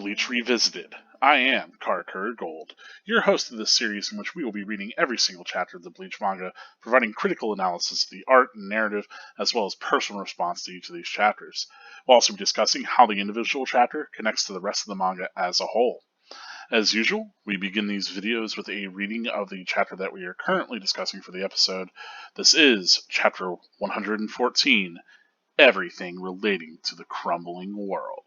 Bleach Revisited. I am Karkur Gold, your host of this series in which we will be reading every single chapter of the Bleach manga, providing critical analysis of the art and narrative, as well as personal response to each of these chapters. We'll also be discussing how the individual chapter connects to the rest of the manga as a whole. As usual, we begin these videos with a reading of the chapter that we are currently discussing for the episode. This is Chapter 114, Everything Relating to the Crumbling World.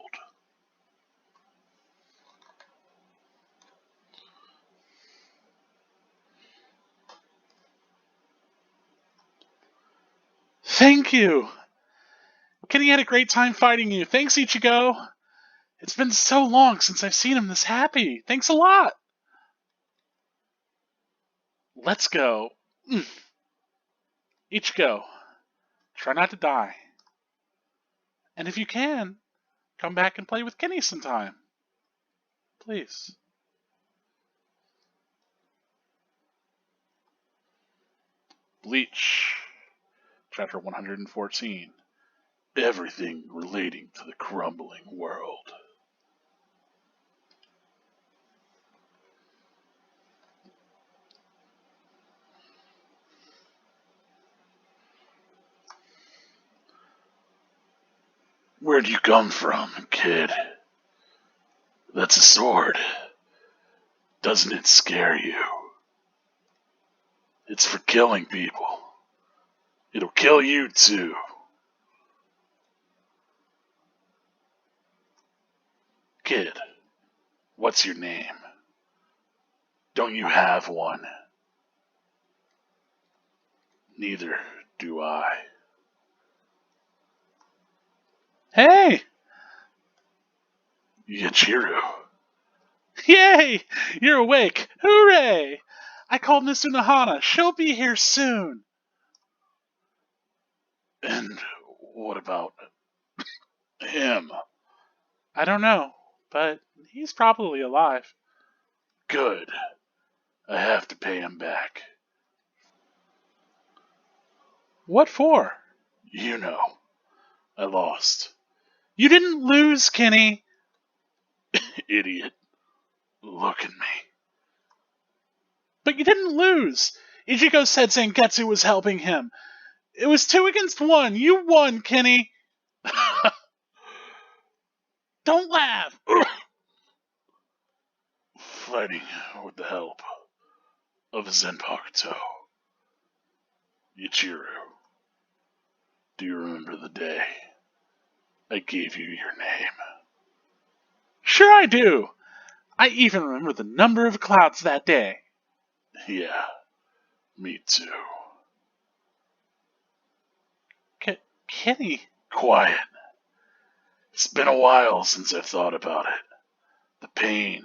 Thank you! Kenny had a great time fighting you. Thanks, Ichigo! It's been so long since I've seen him this happy. Thanks a lot! Let's go. Ichigo, try not to die. And if you can, come back and play with Kenny sometime. Please. Bleach, Chapter 114. Everything Relating to the Crumbling World. Where'd you come from, kid? That's a sword. Doesn't it scare you? It's for killing people. It'll kill you too. Kid, what's your name? Don't you have one? Neither do I. Hey! Yachiru. Yay! You're awake! Hooray! I called Miss Unohana. She'll be here soon. And what about him? I don't know, but he's probably alive. Good. I have to pay him back. What for? You know. I lost. You didn't lose, Kenny. Idiot. Look at me. But you didn't lose. Ichigo said Zangetsu was helping him. It was 2 against 1. You won, Kenny. Don't laugh. Fighting with the help of Zenpakuto. Yachiru, do you remember the day I gave you your name? Sure I do. I even remember the number of clouds that day. Yeah, me too. Kenny. Quiet. It's been a while since I've thought about it. The pain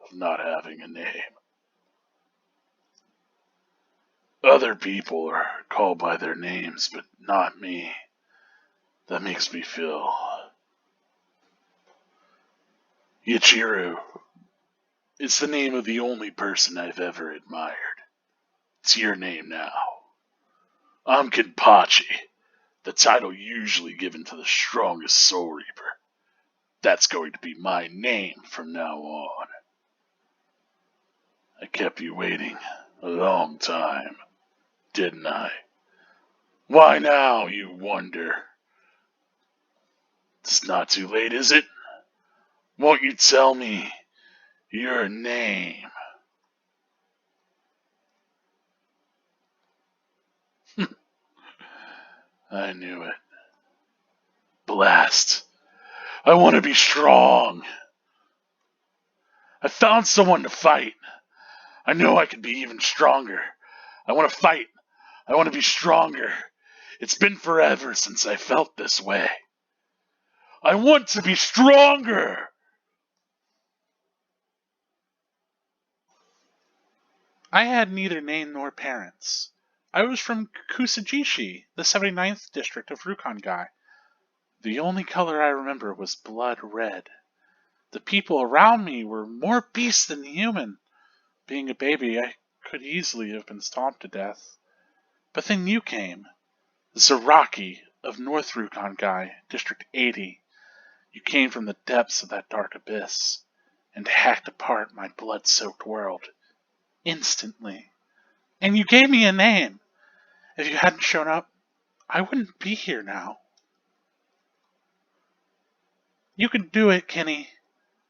of not having a name. Other people are called by their names, but not me. That makes me feel... Yachiru. It's the name of the only person I've ever admired. It's your name now. I'm Kenpachi, the title usually given to the strongest Soul Reaper. That's going to be my name from now on. I kept you waiting a long time, didn't I? Why now, you wonder? It's not too late, is it? Won't you tell me your name? I knew it. Blast. I want to be strong. I found someone to fight. I know I can be even stronger. I want to fight. I want to be stronger. It's been forever since I felt this way. I want to be stronger. I had neither name nor parents. I was from Kusajishi, the 79th district of Rukongai. The only color I remember was blood red. The people around me were more beasts than human. Being a baby, I could easily have been stomped to death. But then you came. Zaraki of North Rukongai, District 80. You came from the depths of that dark abyss. and hacked apart my blood-soaked world. Instantly. And you gave me a name. If you hadn't shown up, I wouldn't be here now. You can do it, Kenny.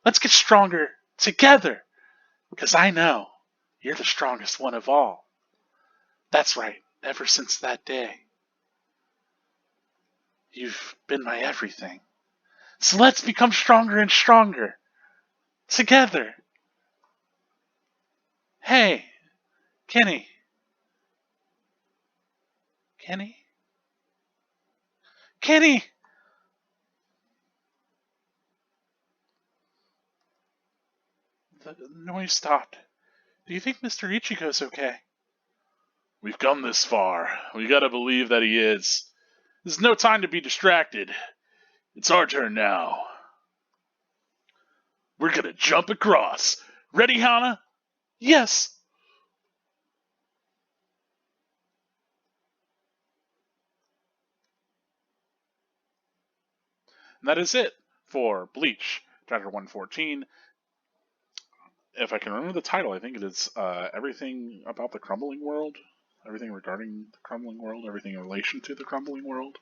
Let's get stronger together, because I know you're the strongest one of all. That's right, ever since that day. You've been my everything. So let's become stronger and stronger. Together. Hey, Kenny. Kenny? Kenny! The noise stopped. Do you think Mr. Ichigo's okay? We've come this far. We gotta believe that he is. There's no time to be distracted. It's our turn now. We're gonna jump across. Ready, Hana? Yes. And that is it for Bleach, Chapter 114. If I can remember the title, I think it is Everything About the Crumbling World. Everything regarding the crumbling world. Everything in relation to the crumbling world.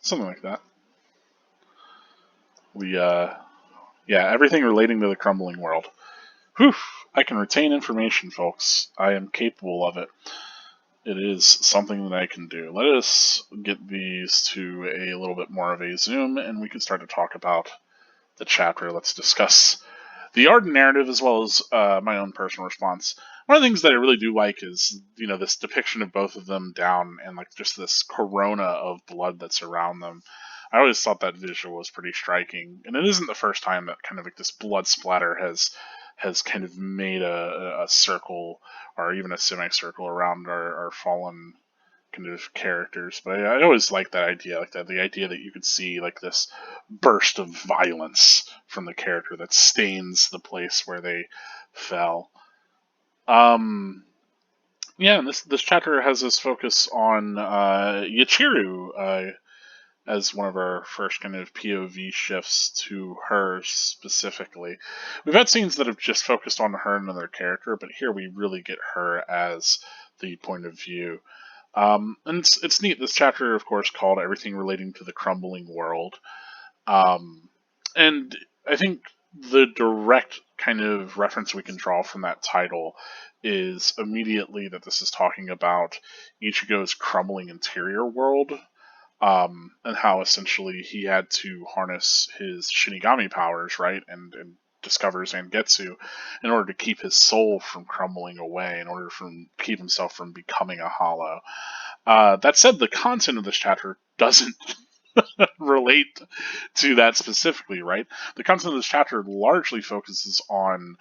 Something like that. Everything relating to the crumbling world. Whew! I can retain information, folks. I am capable of it. It is something that I can do. Let us get these to a little bit more of a zoom, and we can start to talk about the chapter. Let's discuss the art and narrative, as well as my own personal response. One of the things that I really do like is, this depiction of both of them down, and like just this corona of blood that's around them. I always thought that visual was pretty striking, and it isn't the first time that kind of like this blood splatter has kind of made a circle or even a semicircle around our fallen kind of characters. But I always like that idea, like that the idea that you could see like this burst of violence from the character that stains the place where they fell. And this chapter has this focus on Yachiru as one of our first kind of POV shifts to her specifically. We've had scenes that have just focused on her and another character, but here we really get her as the point of view. And it's neat. This chapter, of course, called Everything Relating to the Crumbling World. And I think the direct kind of reference we can draw from that title is immediately that this is talking about Ichigo's crumbling interior world, and how essentially he had to harness his Shinigami powers, right, and discovers Zangetsu in order to keep his soul from crumbling away, in order to keep himself from becoming a hollow. That said, the content of this chapter doesn't relate to that specifically, right? The content of this chapter largely focuses on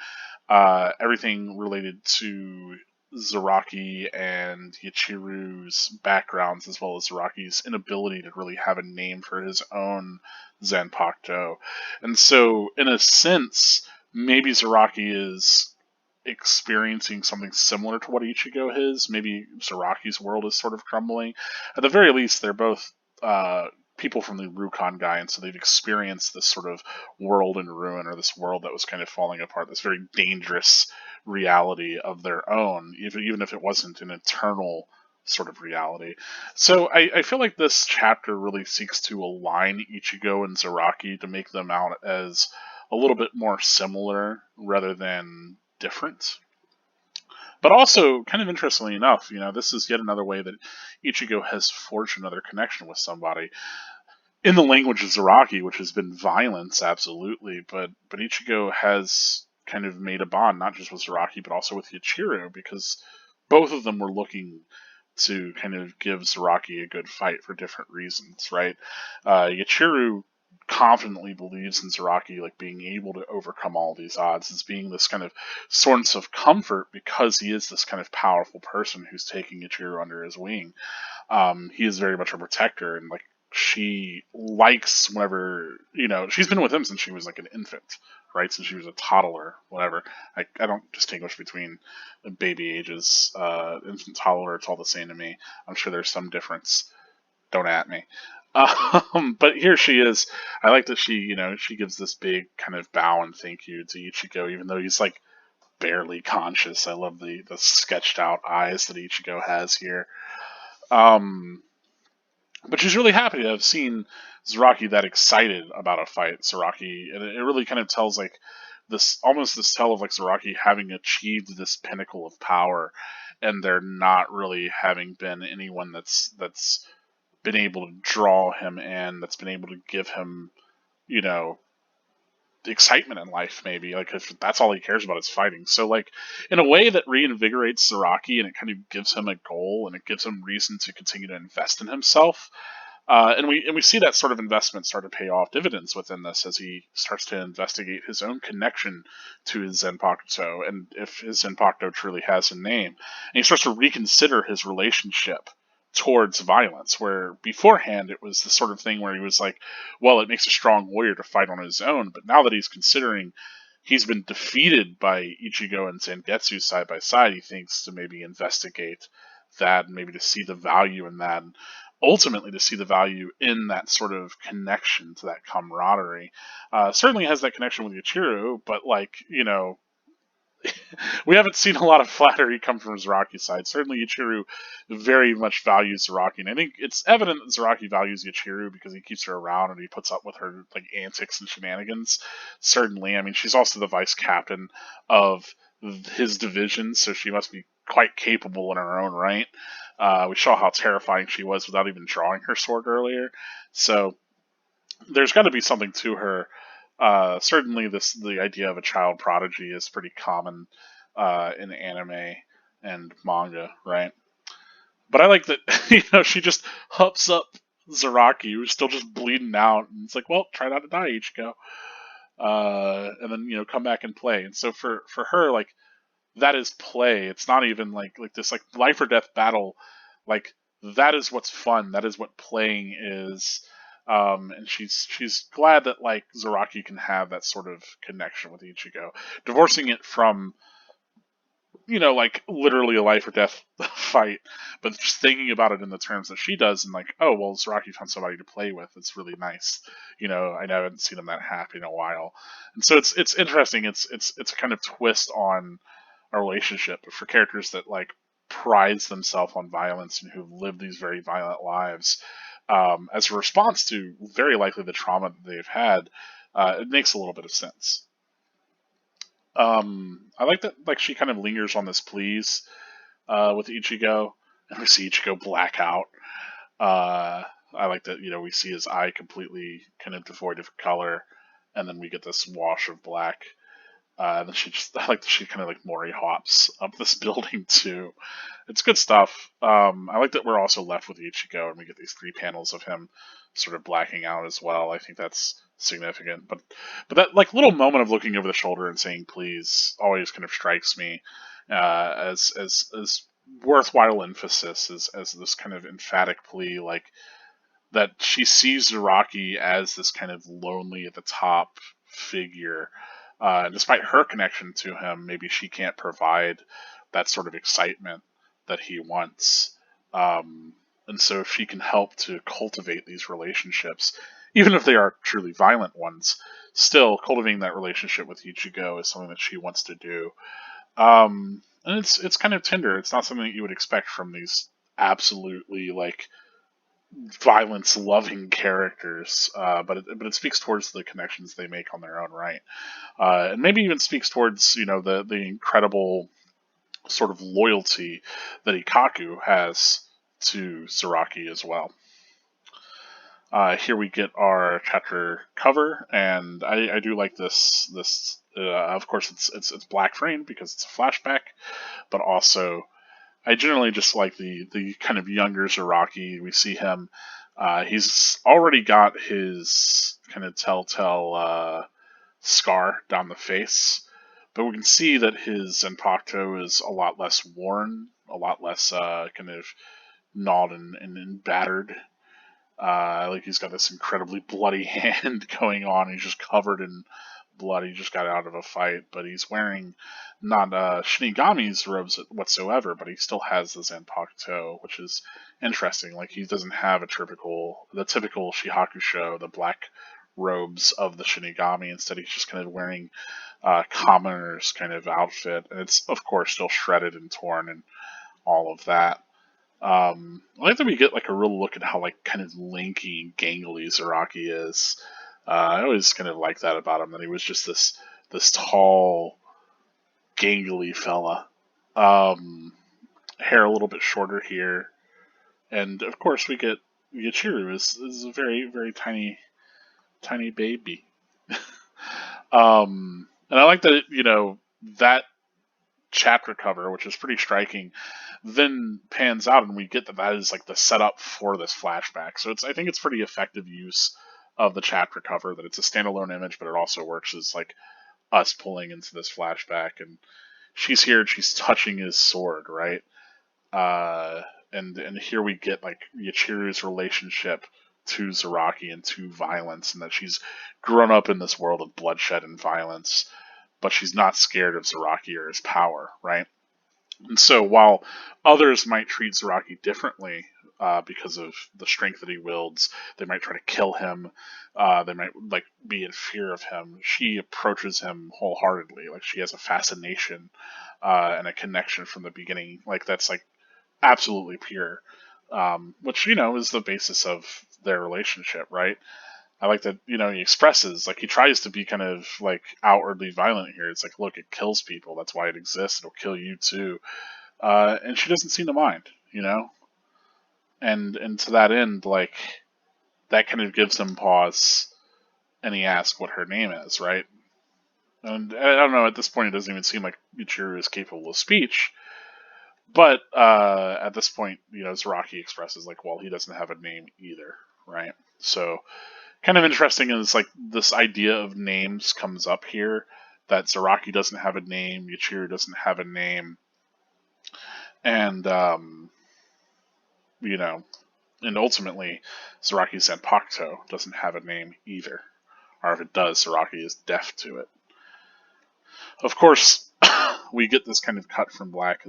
everything related to Zaraki and Yachiru's backgrounds, as well as Zaraki's inability to really have a name for his own Zanpakuto. And so, in a sense, maybe Zaraki is experiencing something similar to what Ichigo is. Maybe Zaraki's world is sort of crumbling. At the very least, they're both people from the Rukon guy, and so they've experienced this sort of world in ruin, or this world that was kind of falling apart, this very dangerous reality of their own, even if it wasn't an eternal sort of reality. So I feel like this chapter really seeks to align Ichigo and Zaraki to make them out as a little bit more similar rather than different. But also, kind of interestingly enough, this is yet another way that Ichigo has forged another connection with somebody. In the language of Zaraki, which has been violence, absolutely, but Ichigo has kind of made a bond, not just with Zaraki, but also with Yachiru, because both of them were looking to kind of give Zaraki a good fight for different reasons, right? Yachiru confidently believes in Zaraki like being able to overcome all these odds, as being this kind of source of comfort, because he is this kind of powerful person who's taking Yachiru under his wing. He is very much a protector, and like she likes whenever, she's been with him since she was like an infant, right? Since she was a toddler, whatever. I don't distinguish between baby ages, infant, toddler, it's all the same to me. I'm sure there's some difference. Don't at me. But here she is. I like that she gives this big kind of bow and thank you to Ichigo, even though he's like barely conscious. I love the sketched out eyes that Ichigo has here. Um, but she's really happy to have seen Zaraki that excited about a fight. Zaraki, and it really kind of tells like this tale of like Zaraki having achieved this pinnacle of power, and there not really having been anyone that's been able to draw him in, that's been able to give him, you know, excitement in life. Maybe like if that's all he cares about is fighting. So like in a way that reinvigorates Zaraki, and it kind of gives him a goal, and it gives him reason to continue to invest in himself. And we see that sort of investment start to pay off dividends within this as he starts to investigate his own connection to his Zenpakuto, and if his Zenpakuto truly has a name. And he starts to reconsider his relationship towards violence, where beforehand it was the sort of thing where he was like, well, it makes a strong warrior to fight on his own, but now that he's considering he's been defeated by Ichigo and Zangetsu side by side, he thinks to maybe investigate that, and maybe to see the value in that, and ultimately to see the value in that sort of connection, to that camaraderie. Certainly has that connection with Yachiru, but like, we haven't seen a lot of flattery come from Zaraki's side. Certainly Yachiru very much values Zaraki, and I think it's evident that Zaraki values Yachiru because he keeps her around and he puts up with her like antics and shenanigans. Certainly, I mean, she's also the vice captain of his division, so she must be quite capable in her own right. We saw how terrifying she was without even drawing her sword earlier, so there's got to be something to her. Certainly, the idea of a child prodigy is pretty common in anime and manga, right? But I like that she just hups up Zaraki, who's still just bleeding out, and it's like, well, try not to die, Ichigo, and then come back and play. And so for her, like that is play. It's not even like this like life or death battle. Like that is what's fun. That is what playing is. And she's glad that like Zaraki can have that sort of connection with Ichigo, divorcing it from like literally a life or death fight, but just thinking about it in the terms that she does, and like, oh well, Zaraki found somebody to play with. It's really nice. I haven't seen him that happy in a while, and so it's interesting. It's a kind of twist on a relationship for characters that like prides themselves on violence and who've lived these very violent lives. As a response to very likely the trauma that they've had, it makes a little bit of sense. I like that like she kind of lingers on this please with Ichigo, and we see Ichigo black out. I like that we see his eye completely kind of devoid of color, and then we get this wash of black. And then I like that she kind of like Mori hops up this building too. It's good stuff. I like that we're also left with Ichigo, and we get these 3 panels of him sort of blacking out as well. I think that's significant. But that like little moment of looking over the shoulder and saying please always kind of strikes me as worthwhile emphasis as this kind of emphatic plea, like that she sees Zaraki as this kind of lonely at the top figure. Despite her connection to him, maybe she can't provide that sort of excitement that he wants. And so if she can help to cultivate these relationships, even if they are truly violent ones, still cultivating that relationship with Ichigo is something that she wants to do. And it's kind of tender. It's not something that you would expect from these absolutely like violence loving characters, but it speaks towards the connections they make on their own right, and maybe even speaks towards the incredible sort of loyalty that Ikaku has to Zaraki as well. Here we get our chapter cover, and I do like this. Of course, it's black frame because it's a flashback, but also I generally just like the kind of younger Zaraki. We see him. He's already got his kind of telltale scar down the face, but we can see that his Zanpakuto is a lot less worn, a lot less kind of gnawed and battered. Like he's got this incredibly bloody hand going on. He's just covered in blood. He just got out of a fight, but he's wearing not Shinigami's robes whatsoever, but he still has the Zanpakuto, which is interesting. Like, he doesn't have the typical Shihakusho, the black robes of the Shinigami. Instead, he's just kind of wearing commoner's kind of outfit, and it's of course still shredded and torn and all of that. I like that we get like a real look at how like kind of lanky and gangly Zaraki is. I always kind of liked that about him, that he was just this tall, gangly fella. Hair a little bit shorter here, and of course we get Chiru is a very very tiny baby. And I like that that chapter cover, which is pretty striking, then pans out and we get that is like the setup for this flashback. So I think it's pretty effective use of the chapter cover, that it's a standalone image, but it also works as like us pulling into this flashback. And she's here and she's touching his sword, right? And here we get like Yachiru's relationship to Zaraki and to violence, and that she's grown up in this world of bloodshed and violence, but she's not scared of Zaraki or his power, right? And so while others might treat Zaraki differently because of the strength that he wields, they might try to kill him, they might like be in fear of him, she approaches him wholeheartedly. Like, she has a fascination and a connection from the beginning. Like, that's like absolutely pure, which is the basis of their relationship, right? I like that, he expresses, like, he tries to be kind of, like, outwardly violent here. It's like, look, it kills people. That's why it exists. It'll kill you, too. And she doesn't seem to mind, And to that end, like, that kind of gives him pause, and he asks what her name is, right? And I don't know, at this point, it doesn't even seem like Michiru is capable of speech. But at this point, Zaraki expresses, like, well, he doesn't have a name either, right? So kind of interesting is like this idea of names comes up here, that Zaraki doesn't have a name, Yachiru doesn't have a name, and and ultimately Zaraki Zanpakuto doesn't have a name either, or if it does, Zaraki is deaf to it. Of course, we get this kind of cut from black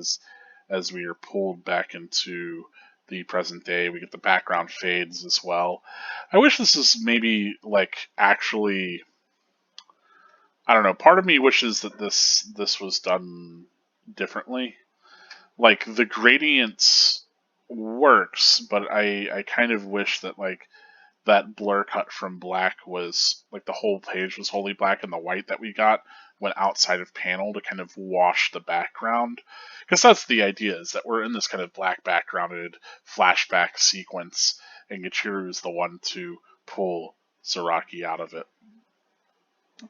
as we are pulled back into the present day. We get the background fades as well. I wish this is maybe like actually, I don't know, part of me wishes that this was done differently. Like, the gradients works, but I kind of wish that like that blur cut from black was like the whole page was wholly black, and the white that we got went outside of panel to kind of wash the background. Because that's the idea, is that we're in this kind of black backgrounded flashback sequence, and Yachiru is the one to pull Zaraki out of it.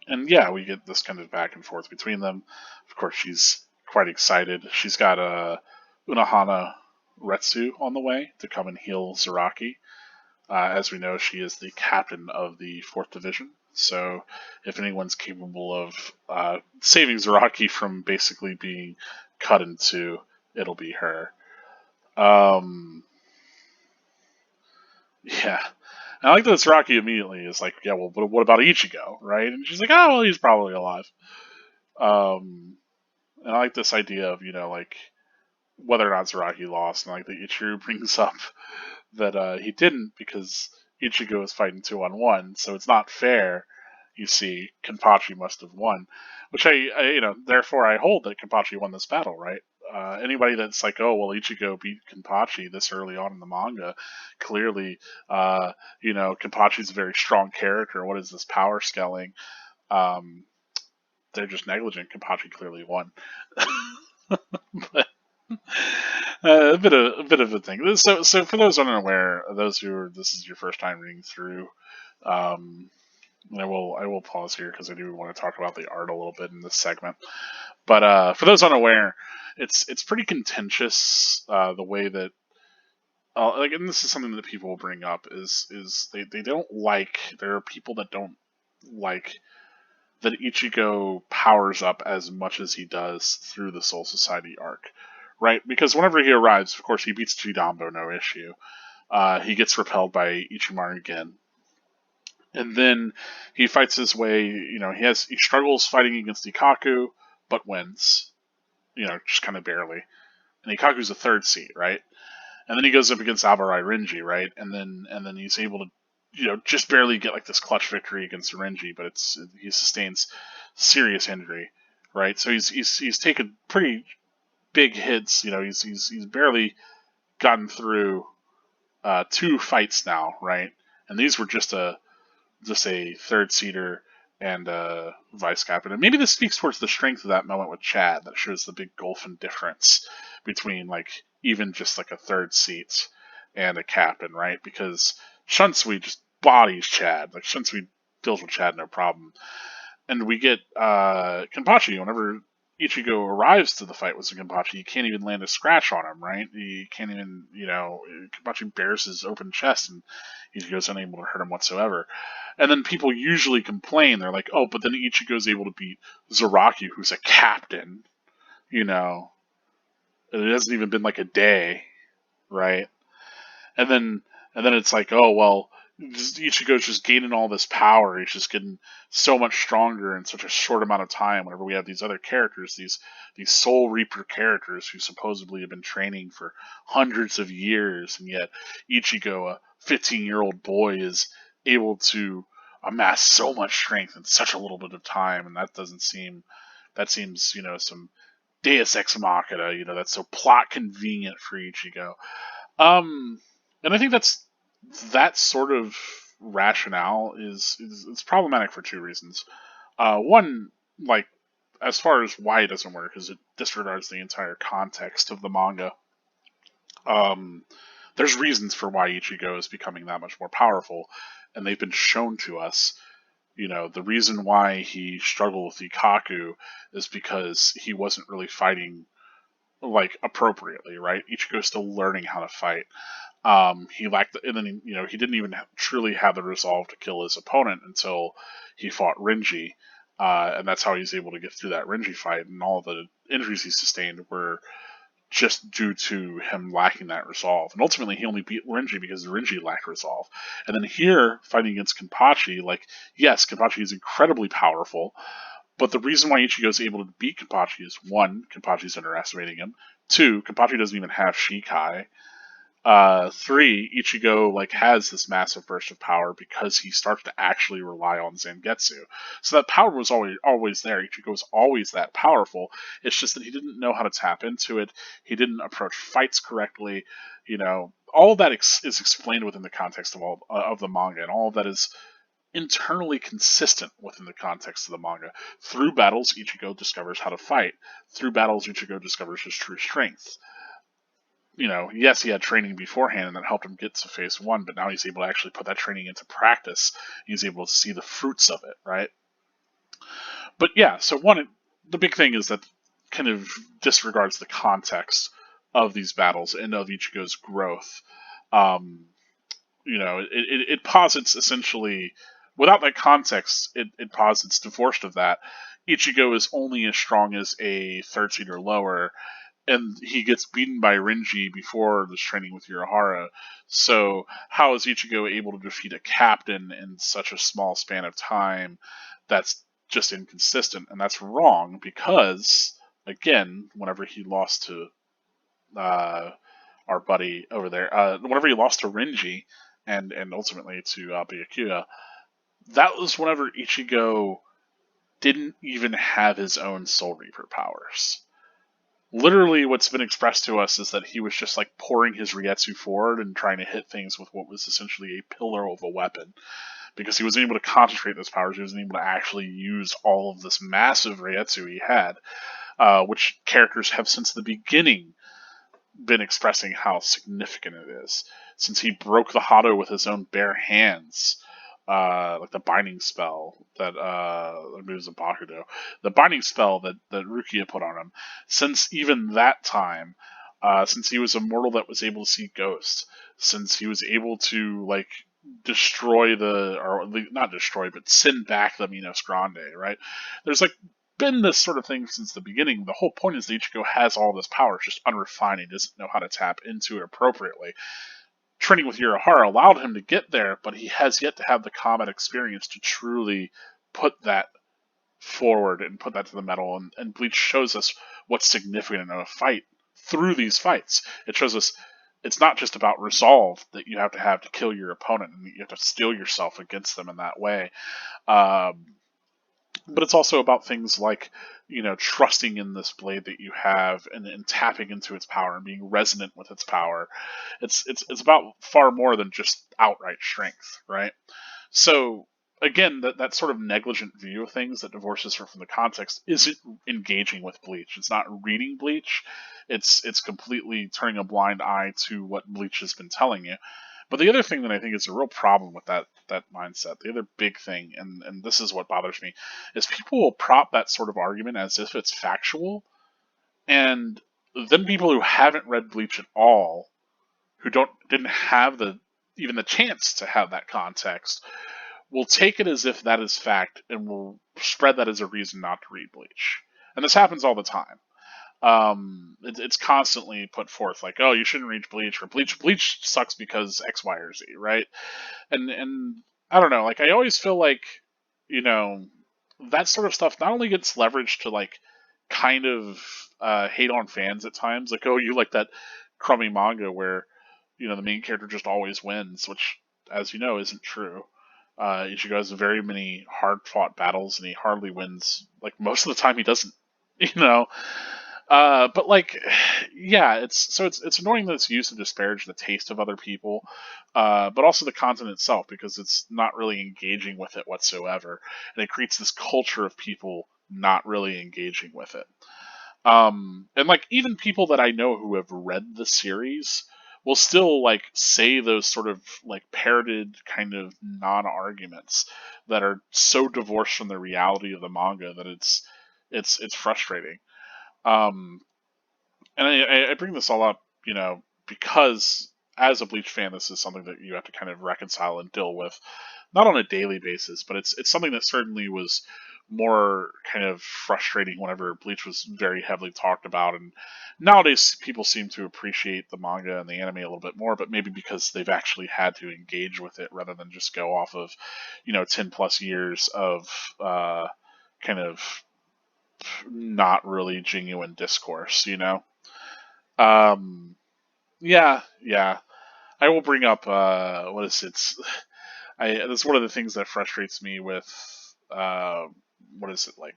And yeah, we get this kind of back and forth between them. Of course, she's quite excited. She's got a Unohana Retsu on the way to come and heal Zaraki. As we know, she is the captain of the 4th Division. So if anyone's capable of saving Zaraki from basically being cut in two, it'll be her. Yeah. And I like that Zaraki immediately is like, yeah, well, what about Ichigo, right? And she's like, oh, well, he's probably alive. And I like this idea of, like, whether or not Zaraki lost. And I like that Ichiru brings up that he didn't, because Ichigo is fighting 2-on-1, so it's not fair. You see, Kenpachi must have won, which therefore I hold that Kenpachi won this battle, right? Anybody that's like, oh, well, Ichigo beat Kenpachi this early on in the manga, clearly, Kenpachi's a very strong character. What is this power scaling? They're just negligent. Kenpachi clearly won. But a bit of a thing. So for those unaware, this is your first time reading through, I will pause here because I do want to talk about the art a little bit in this segment. But for those unaware, it's pretty contentious the way that and this is something that people will bring up is they don't like, there are people that don't like that Ichigo powers up as much as he does through the Soul Society arc. Right, because whenever he arrives, of course, he beats Jidambo, no issue. He gets repelled by Ichimaru again. And then he fights his way. He struggles fighting against Ikaku, but wins. Just kind of barely. And Ikaku's a third seat, right? And then he goes up against Abarai Renji, right? And then he's able to, just barely get like this clutch victory against Renji, but he sustains serious injury, right? So he's taken pretty big hits. He's barely gotten through 2 fights now, right? And these were just a third seater and vice captain. And maybe this speaks towards the strength of that moment with Chad, that shows the big gulf and difference between like even just like a third seat and a captain, right? Because Shunsui just bodies Chad. Like Shunsui deals with Chad no problem. And we get Kenpachi whenever Ichigo arrives to the fight with Kenpachi. He can't even land a scratch on him, right? He can't even, Kenpachi bears his open chest and Ichigo's unable to hurt him whatsoever. And then people usually complain. They're like, oh, but then Ichigo's able to beat Zaraki, who's a captain, And it hasn't even been like a day, right? And then it's like, oh well, Ichigo's just gaining all this power. He's just getting so much stronger in such a short amount of time. Whenever we have these other characters, these Soul Reaper characters who supposedly have been training for hundreds of years, and yet Ichigo, a 15-year-old boy, is able to amass so much strength in such a little bit of time, and that seems some Deus Ex Machina. That's so plot convenient for Ichigo. And I think that sort of rationale is it's problematic for 2 reasons. One, like as far as why it doesn't work, is it disregards the entire context of the manga. There's reasons for why Ichigo is becoming that much more powerful, and they've been shown to us. The reason why he struggled with Ikaku is because he wasn't really fighting like appropriately, right? Ichigo's still learning how to fight. He lacked, and then he didn't even truly have the resolve to kill his opponent until he fought Renji, and that's how he's able to get through that Renji fight. And all the injuries he sustained were just due to him lacking that resolve. And ultimately, he only beat Renji because Renji lacked resolve. And then here, fighting against Kenpachi, like yes, Kenpachi is incredibly powerful, but the reason why Ichigo is able to beat Kenpachi is 1, Kenpachi's underestimating him. 2, Kenpachi doesn't even have Shikai. 3, Ichigo has this massive burst of power because he starts to actually rely on Zangetsu. So that power was always there. Ichigo was always that powerful. It's just that he didn't know how to tap into it. He didn't approach fights correctly. All of that is explained within the context of all of the manga, and all of that is internally consistent within the context of the manga. Through battles, Ichigo discovers how to fight. Through battles, Ichigo discovers his true strength. Yes, he had training beforehand and that helped him get to phase 1, but now he's able to actually put that training into practice. He's able to see the fruits of it, right? But yeah, so the big thing is that kind of disregards the context of these battles and of Ichigo's growth. It posits essentially, without that context, it posits divorced of that. Ichigo is only as strong as a third seed or lower, and he gets beaten by Renji before this training with Urahara. So how is Ichigo able to defeat a captain in such a small span of time? That's just inconsistent, and that's wrong because, again, whenever he lost to our buddy over there, whenever he lost to Renji and ultimately to Byakuya, that was whenever Ichigo didn't even have his own Soul Reaper powers. Literally, what's been expressed to us is that he was just pouring his Rietsu forward and trying to hit things with what was essentially a pillar of a weapon. Because he wasn't able to concentrate those powers, he wasn't able to actually use all of this massive Rietsu he had, which characters have since the beginning been expressing how significant it is. Since he broke the Hado with his own bare hands, the binding spell that maybe it was a Bakudo, the binding spell that Rukia put on him. Since even that time, since he was a mortal that was able to see ghosts, since he was able to destroy not destroy, but send back the Minos Grande, right? There's been this sort of thing since the beginning. The whole point is that Ichigo has all this power, it's just unrefined. He doesn't know how to tap into it appropriately. training with Urahara allowed him to get there, but he has yet to have the combat experience to truly put that forward and put that to the metal. And Bleach shows us what's significant in a fight through these fights. It shows us it's not just about resolve that you have to kill your opponent and you have to steel yourself against them in that way. Um, but it's also about things like, trusting in this blade that you have, and tapping into its power and being resonant with its power. It's about far more than just outright strength, right? So again, that sort of negligent view of things that divorces her from the context isn't engaging with Bleach. It's not reading Bleach. It's completely turning a blind eye to what Bleach has been telling you. But the other thing that I think is a real problem with that mindset, the other big thing, and this is what bothers me, is people will prop that sort of argument as if it's factual, and then people who haven't read Bleach at all, who didn't have even the chance to have that context, will take it as if that is fact and will spread that as a reason not to read Bleach. And this happens all the time. It's constantly put forth like, oh, you shouldn't read Bleach, or Bleach sucks because X, Y, or Z, right? And I don't know, like I always feel like, you know, that sort of stuff not only gets leveraged to like kind of hate on fans at times, like, oh, you like that crummy manga where, the main character just always wins, which, as you know, isn't true. Ichigo has very many hard fought battles and he hardly wins. Like most of the time he doesn't, you know. But like, yeah, it's annoying that it's used to disparage the taste of other people, but also the content itself because it's not really engaging with it whatsoever, and it creates this culture of people not really engaging with it. And like even people that I know who have read the series will still like say those sort of like parroted kind of non-arguments that are so divorced from the reality of the manga that it's frustrating. Um, and I bring this all up, because as a Bleach fan, this is something that you have to kind of reconcile and deal with, not on a daily basis, but it's something that certainly was more kind of frustrating whenever Bleach was very heavily talked about. And nowadays, people seem to appreciate the manga and the anime a little bit more, but maybe because they've actually had to engage with it rather than just go off of, 10 plus years of kind of not really genuine discourse. Um, yeah, yeah. I will bring up what is it? That's one of the things that frustrates me with what is it like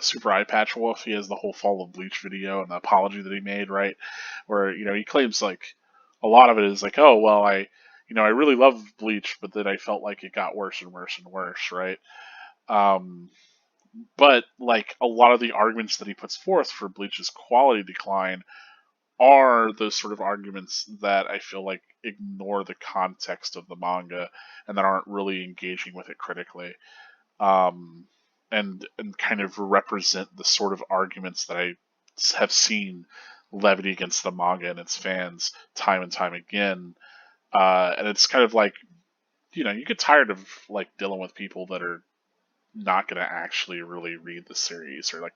Super Eye Patch Wolf. He has the whole Fall of Bleach video and the apology that he made, right? Where he claims like a lot of it is like, oh well, I really love Bleach, but then I felt like it got worse and worse and worse, right? Um, but like a lot of the arguments that he puts forth for Bleach's quality decline are those sort of arguments that I feel like ignore the context of the manga and that aren't really engaging with it critically, um, and kind of represent the sort of arguments that I have seen levied against the manga and its fans time and time again. And it's kind of like, you get tired of like dealing with people that are not going to actually really read the series or like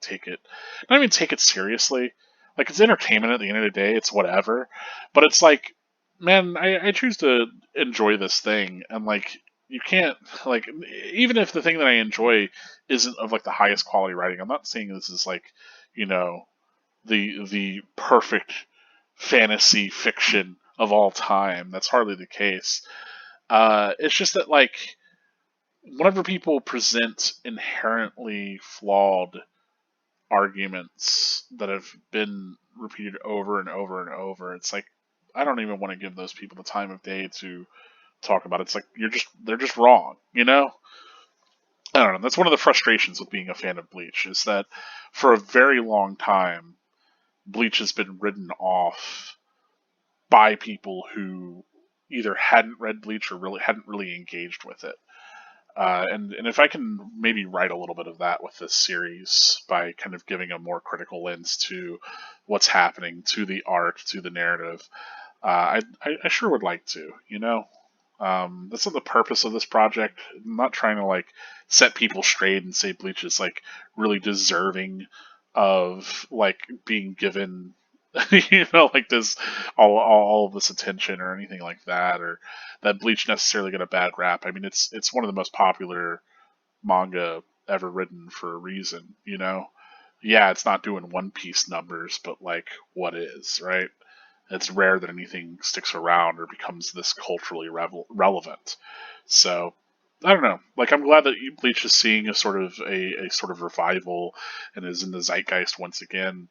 not even take it seriously. Like it's entertainment at the end of the day. It's whatever, but it's like, man, I choose to enjoy this thing, and like you can't like even if the thing that I enjoy isn't of like the highest quality writing. I'm not saying this is like you know the perfect fantasy fiction of all time. That's hardly the case. It's just that like whenever people present inherently flawed arguments that have been repeated over and over and over, it's like I don't even want to give those people the time of day to talk about it. It's like they're just wrong. I don't know. That's one of the frustrations with being a fan of Bleach is that for a very long time, Bleach has been written off by people who either hadn't read Bleach or really hadn't really engaged with it. And if I can maybe write a little bit of that with this series by kind of giving a more critical lens to what's happening, to the art, to the narrative, I sure would like to. That's not the purpose of this project. I'm not trying to like set people straight and say Bleach is like really deserving of like being given like this, all of this attention or anything like that, or that Bleach necessarily get a bad rap. I mean, it's one of the most popular manga ever written for a reason. Yeah, it's not doing One Piece numbers, but like, what is, right? It's rare that anything sticks around or becomes this culturally relevant. So I don't know. Like, I'm glad that Bleach is seeing a sort of revival and is in the zeitgeist once again.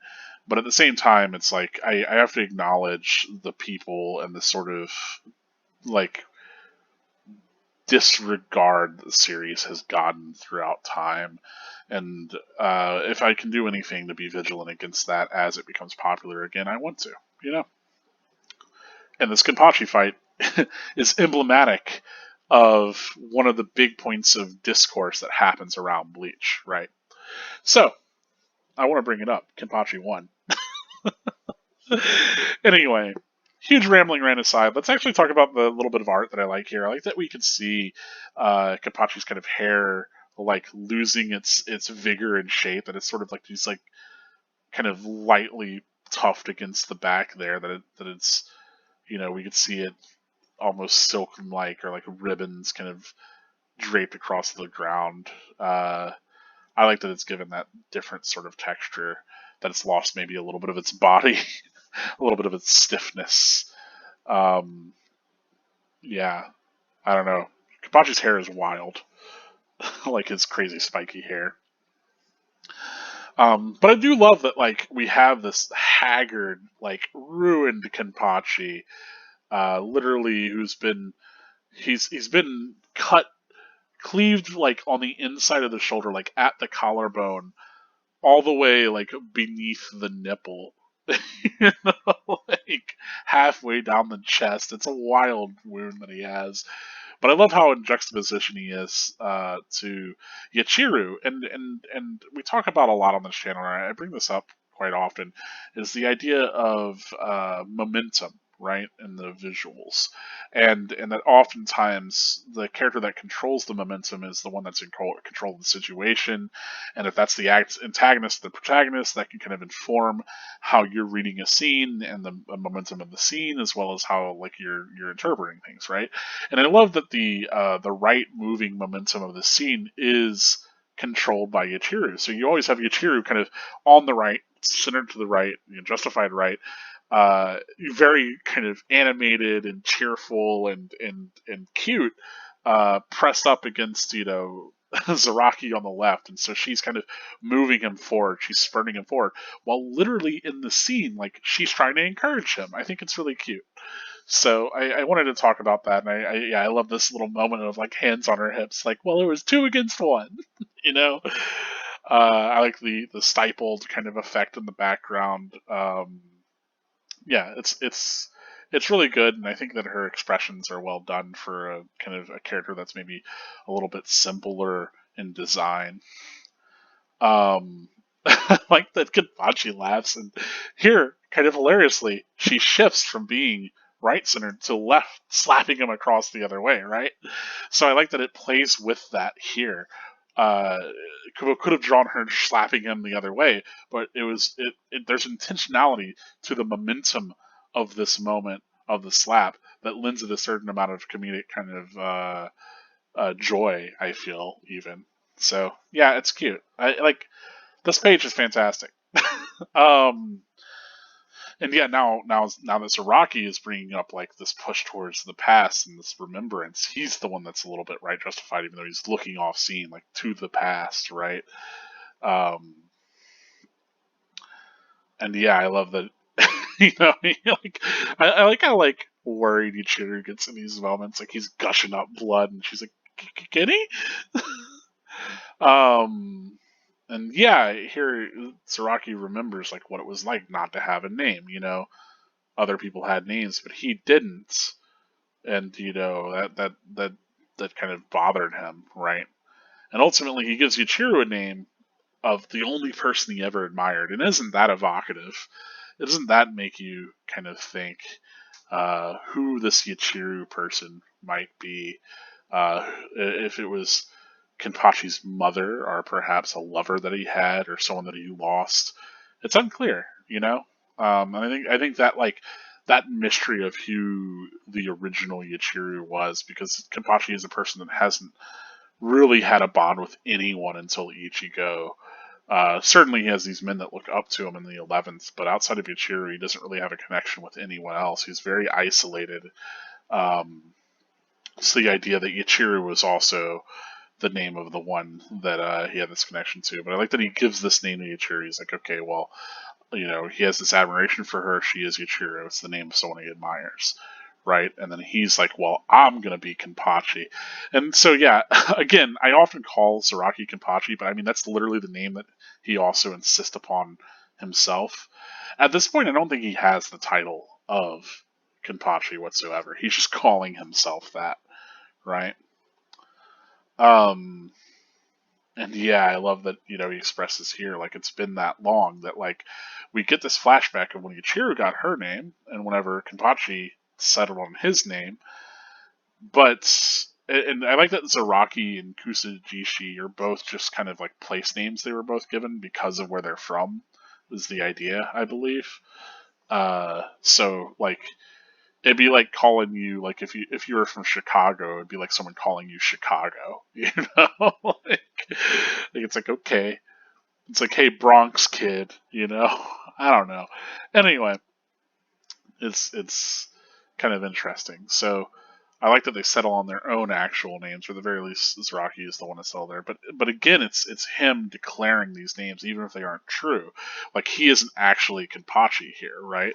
But at the same time, it's like I have to acknowledge the people and the sort of like disregard the series has gotten throughout time. And if I can do anything to be vigilant against that as it becomes popular again, I want to. You know. And this Kenpachi fight is emblematic of one of the big points of discourse that happens around Bleach, right? So, I want to bring it up. Kenpachi won. Anyway, huge rambling rant aside, let's actually talk about the little bit of art that I like here. I like that we can see Kenpachi's kind of hair like losing its vigor and shape, and it's sort of like he's like kind of lightly tuft against the back there. That it's we could see it almost silken like or like ribbons kind of draped across the ground. I like that it's given that different sort of texture, that it's lost maybe a little bit of its body, a little bit of its stiffness. Um, yeah, I don't know. Kapachi's hair is wild, like his crazy spiky hair. But I do love that like we have this haggard, like ruined Kenpachi, literally he's been cut, cleaved like on the inside of the shoulder, like at the collarbone, all the way like beneath the nipple. Like halfway down the chest. It's a wild wound that he has. But I love how in juxtaposition he is to Yachiru, and we talk about a lot on this channel. And I bring this up quite often. Is the idea of momentum, right, in the visuals, and that oftentimes the character that controls the momentum is the one that's in control of the situation, and if that's the antagonist, the protagonist, that can kind of inform how you're reading a scene and the momentum of the scene, as well as how like you're interpreting things, right? And I love that the right moving momentum of the scene is controlled by Yachiru. So you always have Yachiru kind of on the right, centered to the right, justified right, very kind of animated and cheerful and cute, pressed up against Zaraki on the left, and so she's kind of moving him forward. She's spurting him forward, while literally in the scene, like she's trying to encourage him. I think it's really cute. So I wanted to talk about that, and I love this little moment of like hands on her hips, like, well, it was two against one, you know. I like the stifled kind of effect in the background. Yeah, it's really good, and I think that her expressions are well done for a kind of a character that's maybe a little bit simpler in design. I like that Kenpachi laughs, and here, kind of hilariously, she shifts from being right centered to left, slapping him across the other way, right? So I like that it plays with that here. Uh, could have drawn her slapping him the other way, but there's intentionality to the momentum of this moment of the slap that lends it a certain amount of comedic kind of joy. I feel even so. Yeah, it's cute. I like this page is fantastic. um, and yeah, now that Saraki is bringing up like this push towards the past and this remembrance, he's the one that's a little bit right justified, even though he's looking off scene, like to the past, right? Um, and yeah, I love that. Like I like how like worried Ichiro gets in these moments, like he's gushing up blood, and she's like, "Kitty." um, and yeah, here Saraki remembers like what it was like not to have a name. Other people had names, but he didn't, and that kind of bothered him, right? And ultimately, he gives Yuichiro a name of the only person he ever admired, and isn't that evocative? Doesn't that make you kind of think who this Yuichiro person might be? If it was Kenpachi's mother, or perhaps a lover that he had, or someone that he lost, it's unclear, And I think that like that mystery of who the original Yachiru was, because Kenpachi is a person that hasn't really had a bond with anyone until Ichigo. Certainly, he has these men that look up to him in the 11th, but outside of Yachiru, he doesn't really have a connection with anyone else. He's very isolated. Um, so the idea that Yachiru was also the name of the one that he had this connection to. But I like that he gives this name to Yachiru. He's like, okay, well, he has this admiration for her. She is Yachiru. It's the name of someone he admires, right? And then he's like, well, I'm going to be Kenpachi. And so, yeah, again, I often call Zaraki Kenpachi, but I mean, that's literally the name that he also insists upon himself. At this point, I don't think he has the title of Kenpachi whatsoever. He's just calling himself that, right? Um, and yeah, I love that, he expresses here, like, it's been that long that, like, we get this flashback of when Yuichiro got her name and whenever Kenpachi settled on his name. But, and I like that Zaraki and Kusajishi are both just kind of like place names they were both given because of where they're from, is the idea, I believe. So, like, it'd be like calling you, like, if you were from Chicago, it'd be like someone calling you Chicago, like it's like, okay, it's like, hey, Bronx kid, I don't know. Anyway, it's kind of interesting. So I like that they settle on their own actual names, or at the very least, Zaraki is the one to settle there. But again, it's him declaring these names, even if they aren't true. Like, he isn't actually Kenpachi here, right?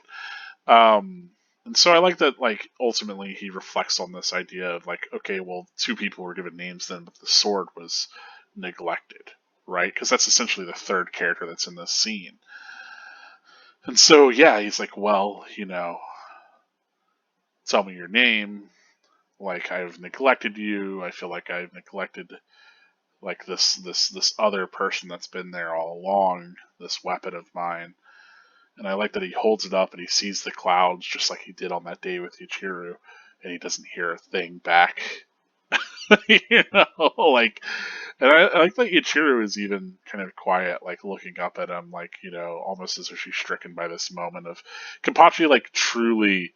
And so I like that, like, ultimately he reflects on this idea of, like, okay, well, two people were given names then, but the sword was neglected, right? Because that's essentially the third character that's in this scene. And so, yeah, he's like, well, tell me your name. Like, I've neglected you. I feel like I've neglected, like, this other person that's been there all along, this weapon of mine. And I like that he holds it up and he sees the clouds just like he did on that day with Ichiru, and he doesn't hear a thing back. Like, and I like that Ichiru is even kind of quiet, like looking up at him, like, almost as if she's stricken by this moment of Kenpachi, like, truly,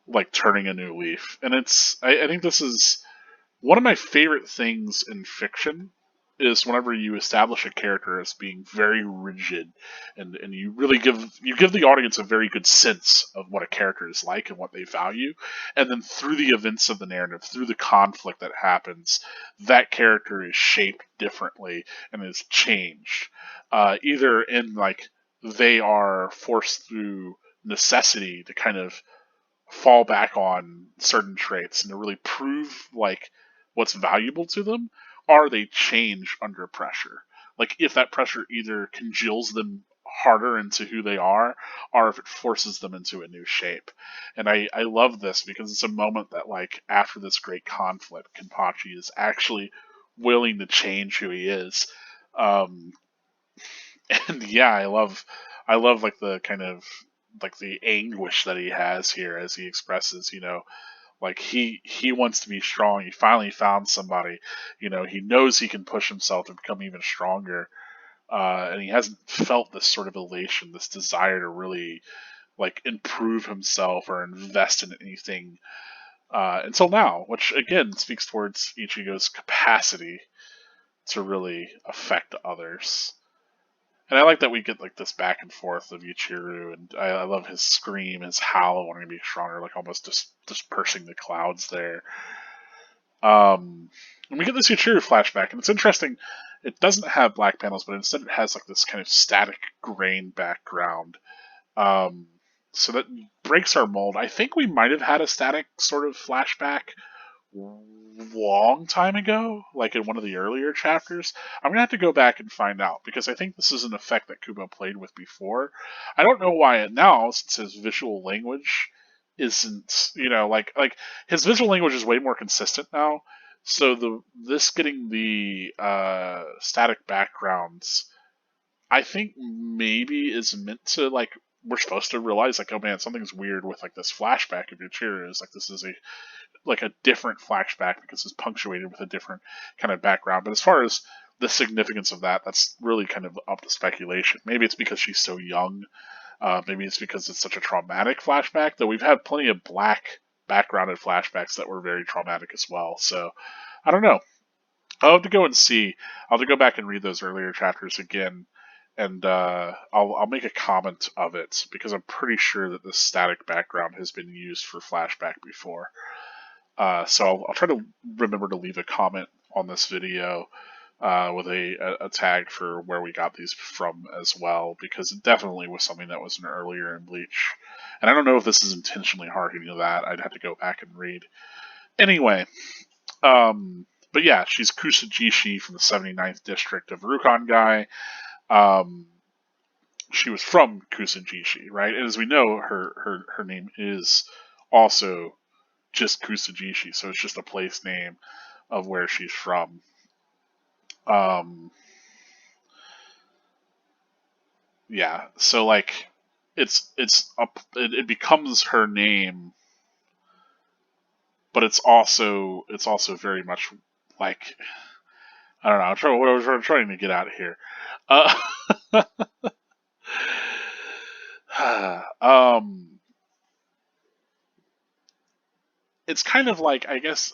like, turning a new leaf. And I think this is one of my favorite things in fiction, is whenever you establish a character as being very rigid, and you really give the audience a very good sense of what a character is like and what they value, and then through the events of the narrative, through the conflict that happens, that character is shaped differently and is changed, either in, like, they are forced through necessity to kind of fall back on certain traits and to really prove, like, what's valuable to them, or they change under pressure. Like, if that pressure either congeals them harder into who they are, or if it forces them into a new shape. And I love this because it's a moment that, like, after this great conflict, Kenpachi is actually willing to change who he is. Um, and yeah, I love like the kind of, like, the anguish that he has here as he expresses, like, he wants to be strong. He finally found somebody, he knows he can push himself to become even stronger, and he hasn't felt this sort of elation, this desire to really, like, improve himself or invest in anything, until now, which again speaks towards Ichigo's capacity to really affect others. And I like that we get, like, this back and forth of Ichiru, and I love his scream, his howl, wanting to be stronger, like almost just dispersing the clouds there. And we get this Ichiru flashback, and it's interesting. It doesn't have black panels, but instead it has, like, this kind of static grain background. Um, so that breaks our mold. I think we might have had a static sort of flashback long time ago, like in one of the earlier chapters. I'm gonna have to go back and find out because I think this is an effect that Kubo played with before. I don't know why it now, since his visual language isn't, like his visual language is way more consistent now. So this getting the static backgrounds, I think maybe is meant to, like, we're supposed to realize, like, oh man, something's weird with, like, this flashback of Yuichiro. Is like, this is a different flashback because it's punctuated with a different kind of background. But as far as the significance of that, that's really kind of up to speculation. Maybe it's because she's so young, Maybe it's because it's such a traumatic flashback, though we've had plenty of black backgrounded flashbacks that were very traumatic as well. So I don't know. I'll have to go and see. I'll have to go back and read those earlier chapters again, and I'll make a comment of it because I'm pretty sure that the static background has been used for flashback before. So I'll try to remember to leave a comment on this video with a tag for where we got these from as well, because it definitely was something that was earlier in Bleach. And I don't know if this is intentionally harkening to that. I'd have to go back and read. Anyway, but yeah, she's Kusajishi from the 79th district of Rukongai. She was from Kusajishi, right? And as we know, her name is also just Kusajishi, so it's just a place name of where she's from. Yeah, so like it becomes her name, but it's also very much like, I don't know. What I was trying to get out of here. Um, it's kind of like, I guess,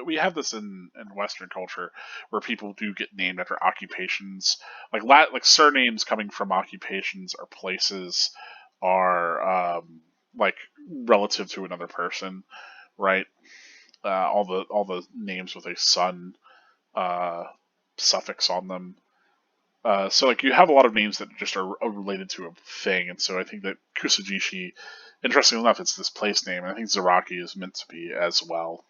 we have this in Western culture where people do get named after occupations, like surnames coming from occupations or places are like relative to another person, right? All the names with a son uh, suffix on them. So like you have a lot of names that just are related to a thing, and so I think that Kusajishi, interestingly enough, it's this place name, and I think Zaraki is meant to be as well.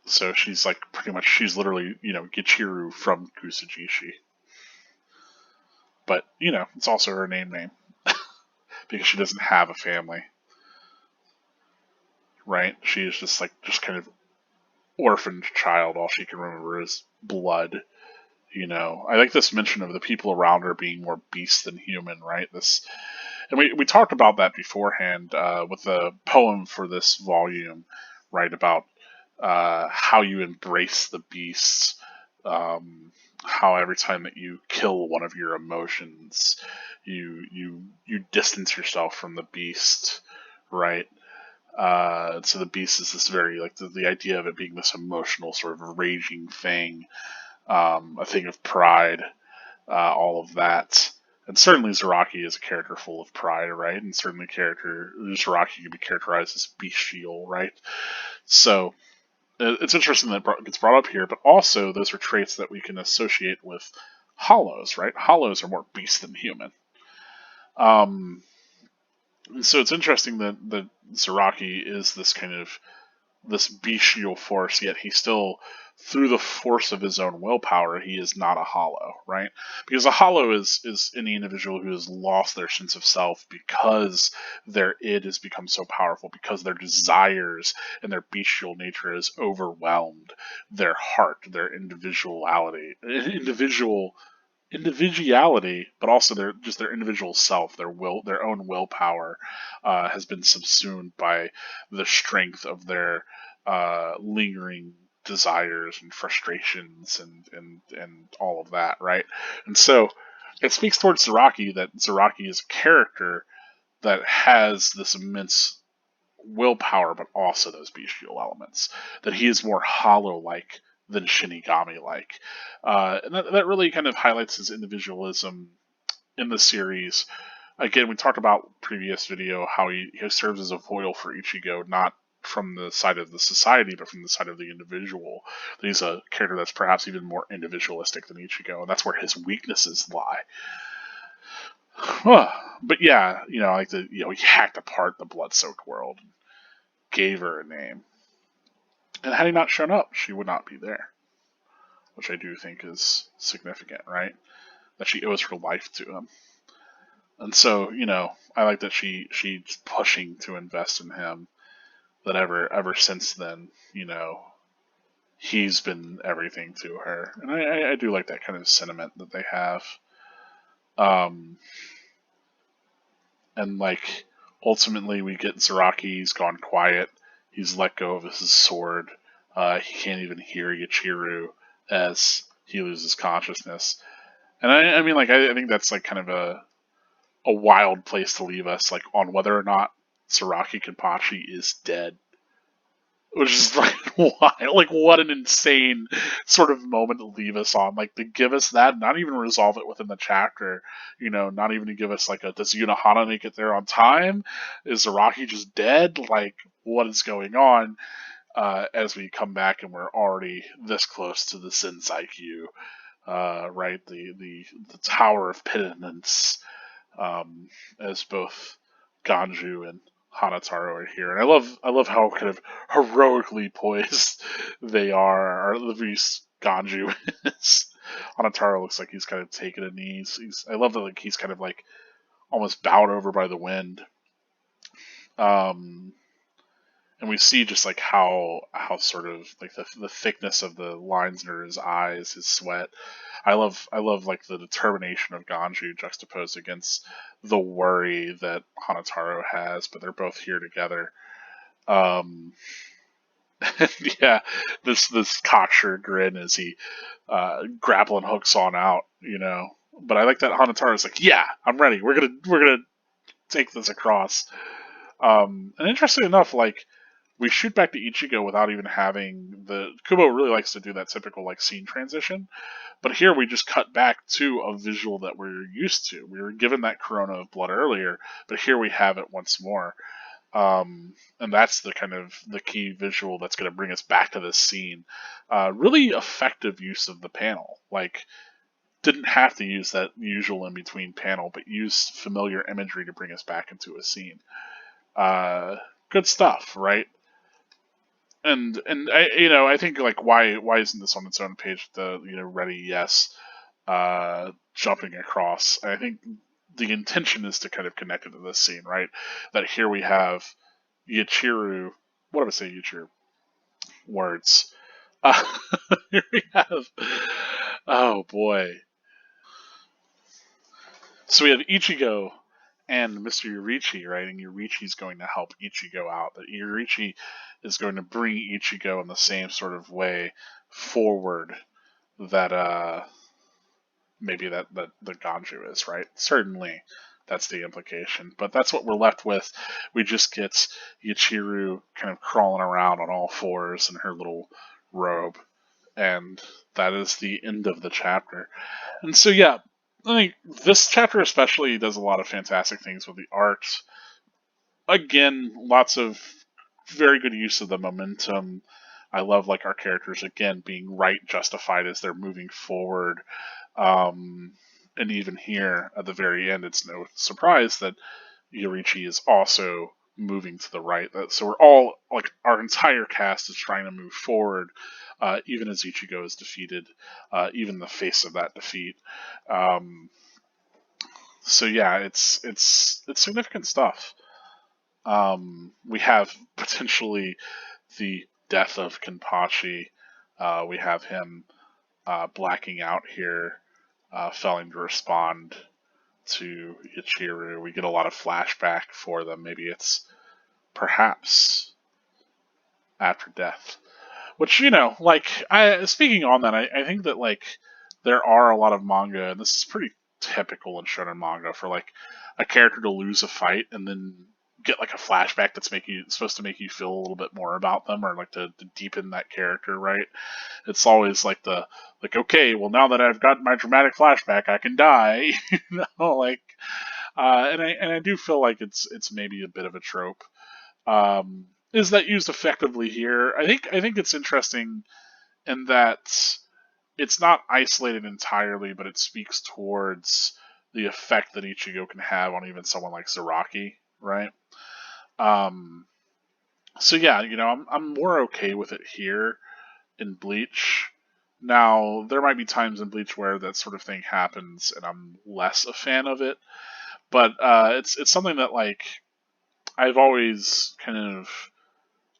So she's like she's literally, Gichiru from Kusajishi. But, it's also her name because she doesn't have a family. Right? She is just kind of orphaned child. All she can remember is blood. I like this mention of the people around her being more beast than human, right? And we talked about that beforehand with the poem for this volume, right? About how you embrace the beasts, how every time that you kill one of your emotions, you distance yourself from the beast, right? So the beast is this very, like, the idea of it being this emotional sort of raging thing, a thing of pride, all of that. And certainly Zaraki is a character full of pride, right? And certainly Zaraki can be characterized as bestial, right? So it's interesting that it gets brought up here, but also those are traits that we can associate with hollows, right? Hollows are more beast than human. So it's interesting that Zaraki is this kind of this bestial force, yet he still, through the force of his own willpower, he is not a hollow, right? Because a hollow is any individual who has lost their sense of self because their id has become so powerful, because their desires and their bestial nature has overwhelmed their heart, their individuality, but also their individual self, their own willpower, has been subsumed by the strength of their lingering desires and frustrations and all of that, right? And so it speaks towards Zaraki that Zaraki is a character that has this immense willpower, but also those bestial elements. That he is more hollow-like than Shinigami-like, and that really kind of highlights his individualism in the series. Again, we talked about previous video how he serves as a foil for Ichigo, not from the side of the society, but from the side of the individual. That he's a character that's perhaps even more individualistic than Ichigo, and that's where his weaknesses lie. But yeah, he hacked apart the blood-soaked world, and gave her a name. And had he not shown up, she would not be there. Which I do think is significant, right? That she owes her life to him. And so, I like that she's pushing to invest in him. That ever since then, he's been everything to her. And I do like that kind of sentiment that they have. And like ultimately we get Zaraki, he's gone quiet. He's let go of his sword. He can't even hear Yachiru as he loses consciousness. And I mean, like, I think that's like kind of a wild place to leave us, like on whether or not Saraki Kenpachi is dead. Which is like wild. Like, what an insane sort of moment to leave us on. Like, to give us that, not even resolve it within the chapter. Not even to give us like does Yunohana make it there on time? Is Zaraki just dead? Like, what is going on? As we come back and we're already this close to the Senzaikyu, right? The Tower of Penitence, um, as both Ganju and Hanataro are here, and I love how kind of heroically poised they are. Or at least Ganju is. Hanataro looks like he's kind of taking a knee. I love that, like, he's kind of like almost bowed over by the wind. Um, and we see just like how sort of like the thickness of the lines under his eyes, his sweat. I love like the determination of Ganju juxtaposed against the worry that Hanataro has, but they're both here together. Um, and yeah, this cocksure grin as he grappling hooks on out. But I like that Hanataro's like, yeah, I'm ready. We're gonna take this across. And interesting enough, like, we shoot back to Ichigo without even having the Kubo really likes to do that typical like scene transition, but here we just cut back to a visual that we're used to. We were given that corona of blood earlier, but here we have it once more. And that's the kind of the key visual that's going to bring us back to this scene. Really effective use of the panel. Like, didn't have to use that usual in between panel, but used familiar imagery to bring us back into a scene. Uh, Good stuff, right? And I think, like, why isn't this on its own page? The ready, yes, jumping across. I think the intention is to kind of connect it to this scene, right? That here we have Yachiru. What do I say, Yachiru? Words. Uh, Here we have. Oh boy. So we have Ichigo and Mr. Yurichi, right? And Yurichi's going to help Ichigo out. But Yurichi is going to bring Ichigo in the same sort of way forward that maybe that the Ganju is, right? Certainly, that's the implication. But that's what we're left with. We just get Yachiru kind of crawling around on all fours in her little robe, and that is the end of the chapter. And so, yeah, I think this chapter especially does a lot of fantastic things with the art. Again, lots of very good use of the momentum. I love, like, our characters again being right justified as they're moving forward. Um, and even here at the very end, it's no surprise that Yorichi is also moving to the right. So we're all, like, our entire cast is trying to move forward, even as Ichigo is defeated, even in the face of that defeat. Um, so yeah, it's significant stuff. We have potentially the death of Kenpachi. We have him blacking out here, failing to respond to Ichiru. We get a lot of flashback for them. Maybe it's perhaps after death. Which, like, speaking on that, I think that, like, there are a lot of manga, and this is pretty typical in shonen manga, for, like, a character to lose a fight and then get, like, a flashback that's supposed to make you feel a little bit more about them, or like to deepen that character, right? It's always like okay, well, now that I've got my dramatic flashback, I can die, like, and I do feel like it's maybe a bit of a trope. Is that used effectively here? I think it's interesting in that it's not isolated entirely, but it speaks towards the effect that Ichigo can have on even someone like Zaraki, right? Um, so yeah, I'm more okay with it here in Bleach. Now, there might be times in Bleach where that sort of thing happens, and I'm less a fan of it. But it's something that, like, I've always kind of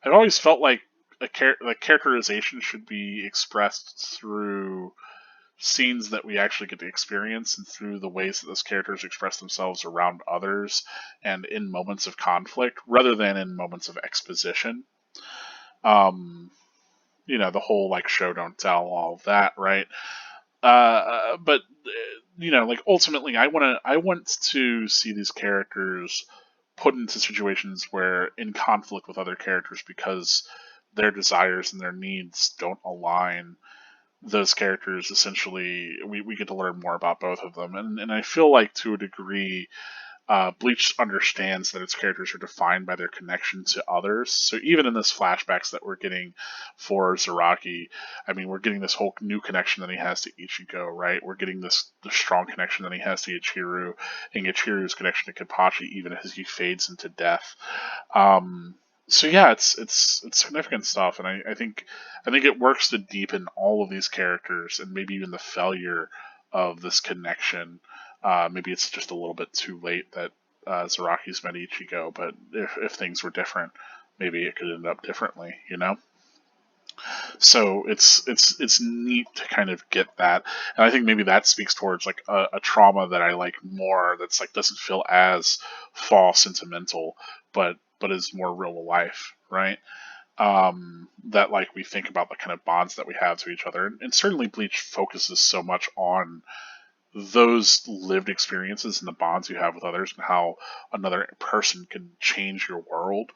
I've always felt like like characterization should be expressed through scenes that we actually get to experience, and through the ways that those characters express themselves around others and in moments of conflict, rather than in moments of exposition. Um, the whole, like, show don't tell, all of that, right? But like ultimately, I want to see these characters put into situations where in conflict with other characters because their desires and their needs don't align. Those characters essentially, we get to learn more about both of them, and I feel like to a degree Bleach understands that its characters are defined by their connection to others. So even in this flashbacks that we're getting for Zaraki, I mean, we're getting this whole new connection that he has to Ichigo, right? We're getting this strong connection that he has to Ichiru, and Ichiru's connection to Kenpachi, even as he fades into death. Um, so yeah, it's significant stuff, and I think it works to deepen all of these characters, and maybe even the failure of this connection. Maybe it's just a little bit too late that Zaraki's met Ichigo, but if things were different, maybe it could end up differently, you know? So it's neat to kind of get that, and I think maybe that speaks towards like a trauma that I like more. That's like doesn't feel as fall sentimental, but is more real to life, right? That like we think about the kind of bonds that we have to each other, and certainly Bleach focuses so much on those lived experiences and the bonds you have with others and how another person can change your world.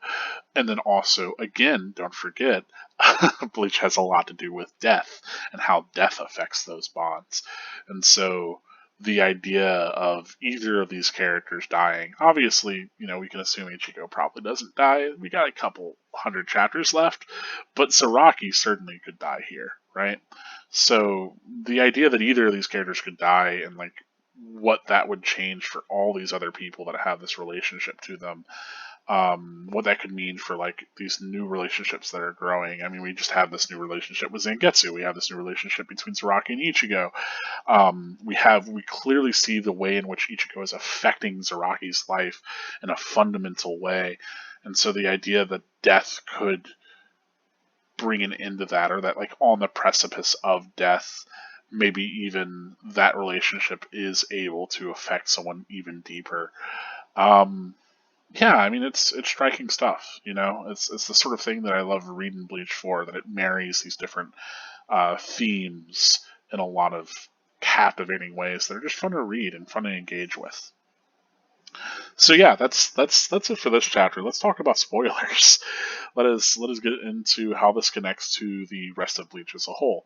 And then also, again, don't forget, Bleach has a lot to do with death and how death affects those bonds. And so the idea of either of these characters dying, obviously, we can assume Ichigo probably doesn't die. We got a couple hundred chapters left, but Saraki certainly could die here, right? So the idea that either of these characters could die and like what that would change for all these other people that have this relationship to them, what that could mean for like these new relationships that are growing. I mean, we just have this new relationship with Zangetsu. We have this new relationship between Zaraki and Ichigo. We clearly see the way in which Ichigo is affecting Zaraki's life in a fundamental way, and so the idea that death could bring an end to that, or that like on the precipice of death, maybe even that relationship is able to affect someone even deeper. Um, yeah, I mean it's striking stuff. It's the sort of thing that I love reading Bleach for. That it marries these different themes in a lot of captivating ways that are just fun to read and fun to engage with. So yeah, that's it for this chapter. Let's talk about spoilers. Let us get into how this connects to the rest of Bleach as a whole.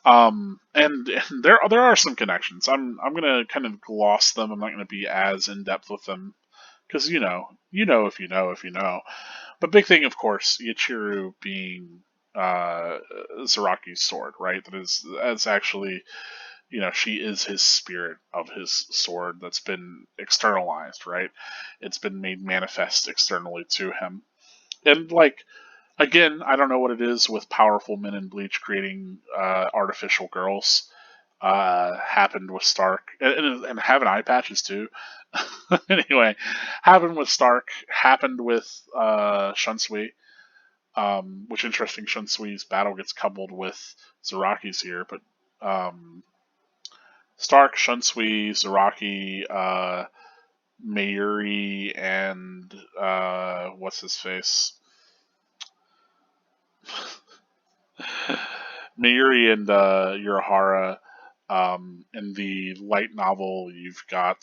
And there are some connections. I'm gonna kind of gloss them. I'm not gonna be as in depth with them because if you know if you know. But big thing, of course, Yachiru being Zaraki's sword, right? That's actually, she is his spirit of his sword that's been externalized, right? It's been made manifest externally to him. And like again, I don't know what it is with powerful men in Bleach creating artificial girls. Happened with Stark, and having eye patches too. Anyway, happened with Stark, happened with Shunsui. Which interesting, Shunsui's battle gets coupled with Zaraki's here, but Stark, Shunsui, Zaraki, Mayuri, and what's his face? Mayuri and Urahara. In the light novel, you've got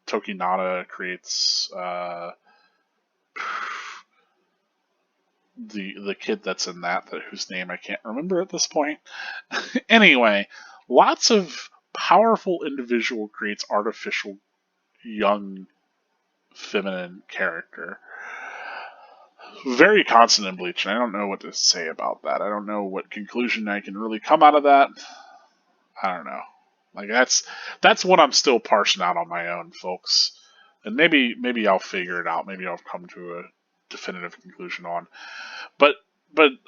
Tokinata creates the kid that's in that whose name I can't remember at this point. Anyway, lots of powerful individual creates artificial young feminine character. Very constant in Bleach, and I don't know what to say about that. I don't know what conclusion I can really come out of that. I don't know. Like that's what I'm still parsing out on my own, folks. And maybe I'll figure it out. Maybe I'll come to a definitive conclusion on. But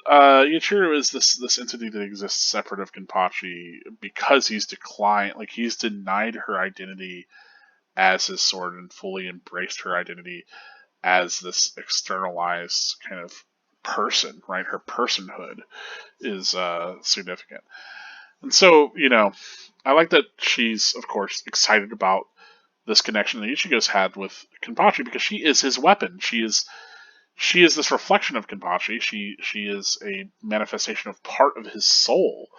Yachiru is this entity that exists separate of Kenpachi because he's declined, like he's denied her identity as his sword and fully embraced her identity as this externalized kind of person, right? Her personhood is significant. And so, I like that she's, of course, excited about this connection that Ichigo's had with Kenpachi because she is his weapon. she is this reflection of Kenpachi. She is a manifestation of part of his soul.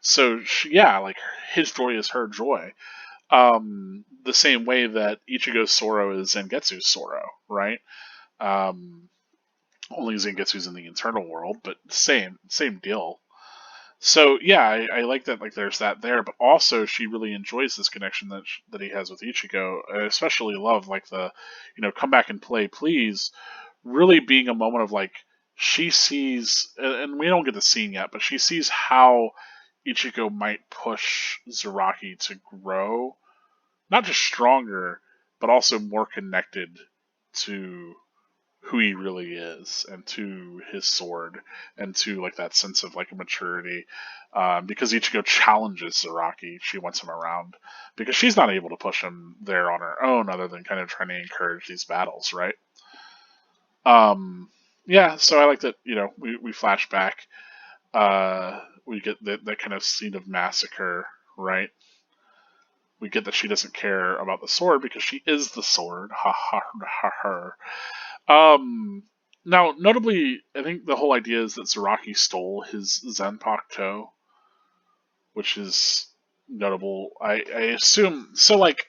So yeah, like his joy is her joy. The same way that Ichigo's sorrow is Zangetsu's sorrow, right? Um, Only Zangetsu's in the internal world, but same deal. So yeah, I like that. Like there's that there, but also she really enjoys this connection that he has with Ichigo. I especially love like come back and play, please. Really being a moment of like she sees, and we don't get the scene yet, but she sees how Ichigo might push Zaraki to grow, not just stronger, but also more connected to who he really is and to his sword and to like that sense of like maturity, because Ichigo challenges Zaraki. She wants him around because she's not able to push him there on her own other than kind of trying to encourage these battles, right? um yeah, so I like that, we flash back, we get that kind of scene of massacre, right? We get that she doesn't care about the sword because she is the sword. Ha ha ha ha. Now, notably, I think the whole idea is that Zaraki stole his Zanpakuto, which is notable. I assume so. Like,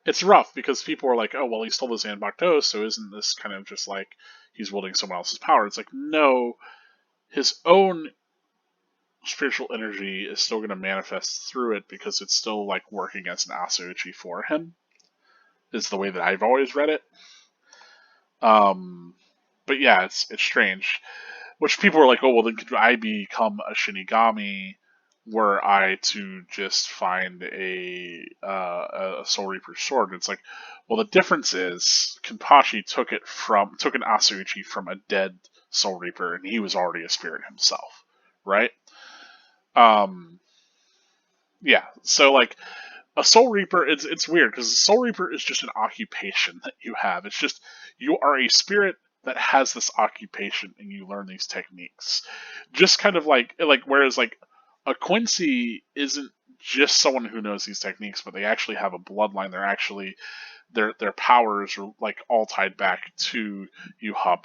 it's rough because people are like, "Oh, well, he stole the Zanpakuto, so isn't this kind of just like he's wielding someone else's power?" It's like, no, his own spiritual energy is still going to manifest through it because it's still like working as an Asauchi for him. Is the way that I've always read it. Um, but yeah, it's strange. Which people are like, oh, well, then could I become a Shinigami were I to just find a Soul Reaper sword? And it's like, well, the difference is Kenpachi took an Asauchi from a dead Soul Reaper, and he was already a spirit himself, right? Um, yeah. So like a Soul Reaper, it's weird because Soul Reaper is just an occupation that you have. It's just you are a spirit that has this occupation and you learn these techniques. Just kind of like whereas like a Quincy isn't just someone who knows these techniques, but they actually have a bloodline. They're actually their powers are like all tied back to Yuha,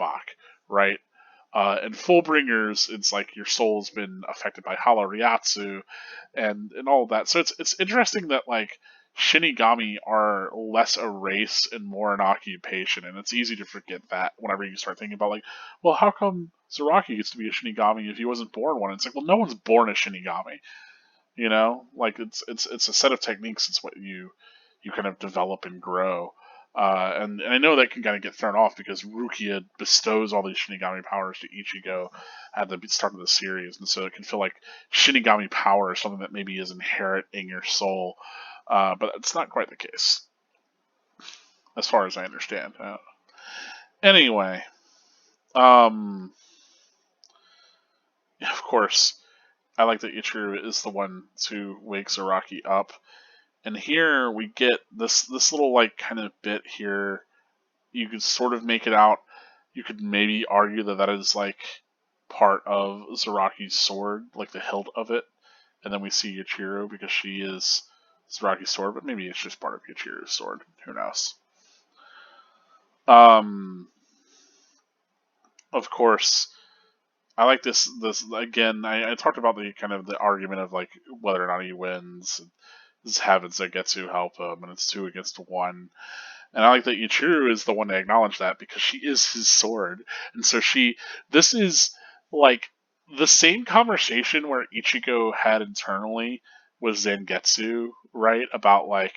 right? And Fullbringers, it's like your soul's been affected by Halariatsu, and all of that. So it's interesting that like Shinigami are less a race and more an occupation, and it's easy to forget that whenever you start thinking about like, well, how come Zaraki gets to be a Shinigami if he wasn't born one? It's like, well, no one's born a Shinigami, like it's a set of techniques. It's what you kind of develop and grow. And I know that can kind of get thrown off because Rukia bestows all these Shinigami powers to Ichigo at the start of the series, and so it can feel like Shinigami power is something that maybe is inherent in your soul, but it's not quite the case, as far as I understand. Anyway, um, yeah, of course, I like that Ichigo is the one to wake Zaraki up. And here we get this little like kind of bit here. You could sort of make it out. You could maybe argue that that is like part of Zaraki's sword, like the hilt of it. And then we see Yachiru because she is Zaraki's sword, but maybe it's just part of Yachiru's sword. Who knows? Um, of course, I like this again. I talked about the kind of the argument of like whether or not he wins. This happens Zangetsu help him, and it's 2 against 1. And I like that Ichiru is the one to acknowledge that because she is his sword. And so this is like the same conversation where Ichigo had internally with Zangetsu, right? About like,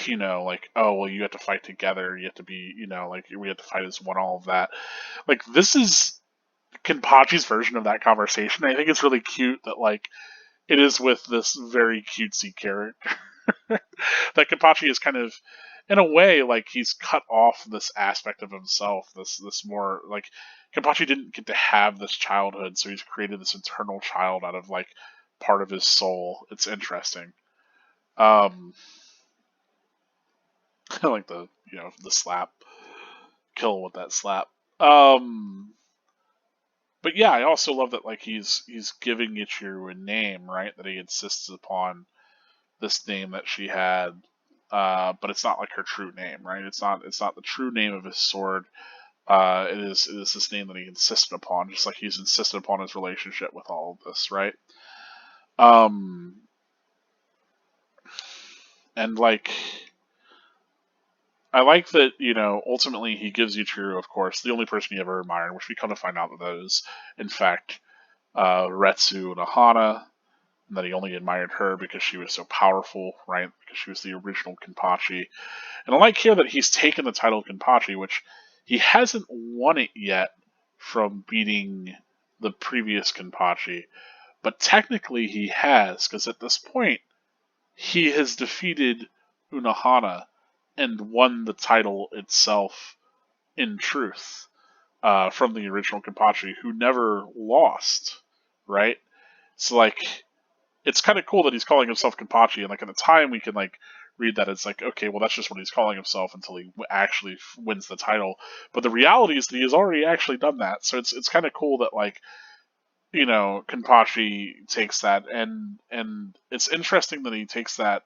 like, oh, well, you have to fight together. You have to be, like, we have to fight as one, all of that. Like, this is Kenpachi's version of that conversation. I think it's really cute that, like, it is with this very cutesy character. That Kenpachi is kind of, in a way, like he's cut off this aspect of himself. This more like Kenpachi didn't get to have this childhood, so he's created this internal child out of like part of his soul. It's interesting. Um, I like the slap, kill with that slap. Um, but yeah, I also love that like he's giving Ichiru a name, right? That he insists upon this name that she had. but it's not like her true name, right? It's not the true name of his sword. It is this name that he insisted upon, just like he's insisted upon his relationship with all of this, right? Um, and like I like that, ultimately he gives Yuichiro, of course, the only person he ever admired, which we come to find out that is, in fact, Retsu Nohana, and that he only admired her because she was so powerful, right? Because she was the original Kenpachi. And I like here that he's taken the title of Kenpachi, which he hasn't won it yet from beating the previous Kenpachi, but technically he has, because at this point, he has defeated Unohana and won the title itself in truth, from the original Kenpachi, who never lost, right? So, like, it's kind of cool that he's calling himself Kenpachi, and, like, at the time we can, like, read that it's like, okay, well, that's just what he's calling himself until he actually wins the title. But the reality is that he has already actually done that, so it's kind of cool that, like, Kenpachi takes that, and it's interesting that he takes that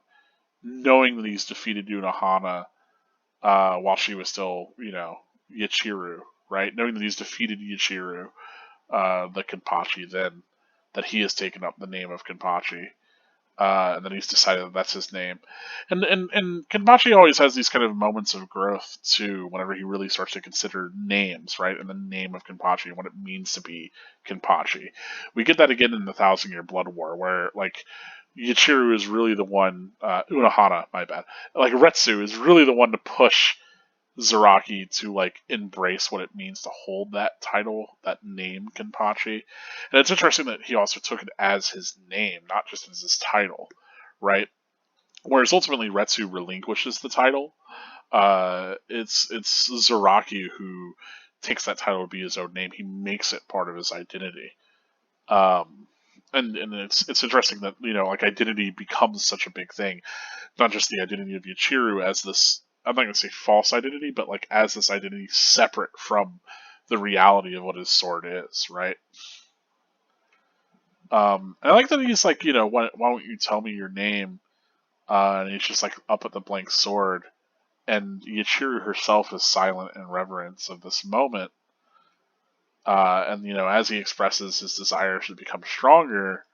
knowing that he's defeated Unohana while she was still, Yachiru, right? Knowing that he's defeated Yachiru, the Kenpachi, then that he has taken up the name of Kenpachi, and then he's decided that that's his name. And Kenpachi always has these kind of moments of growth too, whenever he really starts to consider names, right? And the name of Kenpachi and what it means to be Kenpachi. We get that again in the Thousand Year Blood War, where like Yachiru is really the one, Unohana, my bad. Like Retsu is really the one to push Zaraki to like embrace what it means to hold that title, that name Kenpachi. And it's interesting that he also took it as his name, not just as his title, right? Whereas ultimately Retsu relinquishes the title. It's Zaraki who takes that title to be his own name. He makes it part of his identity. Um, and it's interesting that like identity becomes such a big thing, not just the identity of Yachiru as this, I'm not going to say false identity, but like as this identity separate from the reality of what his sword is, right? And I like that he's like, why don't you tell me your name? And he's just like up at the blank sword, and Yachiru herself is silent in reverence of this moment. And as he expresses his desire to become stronger,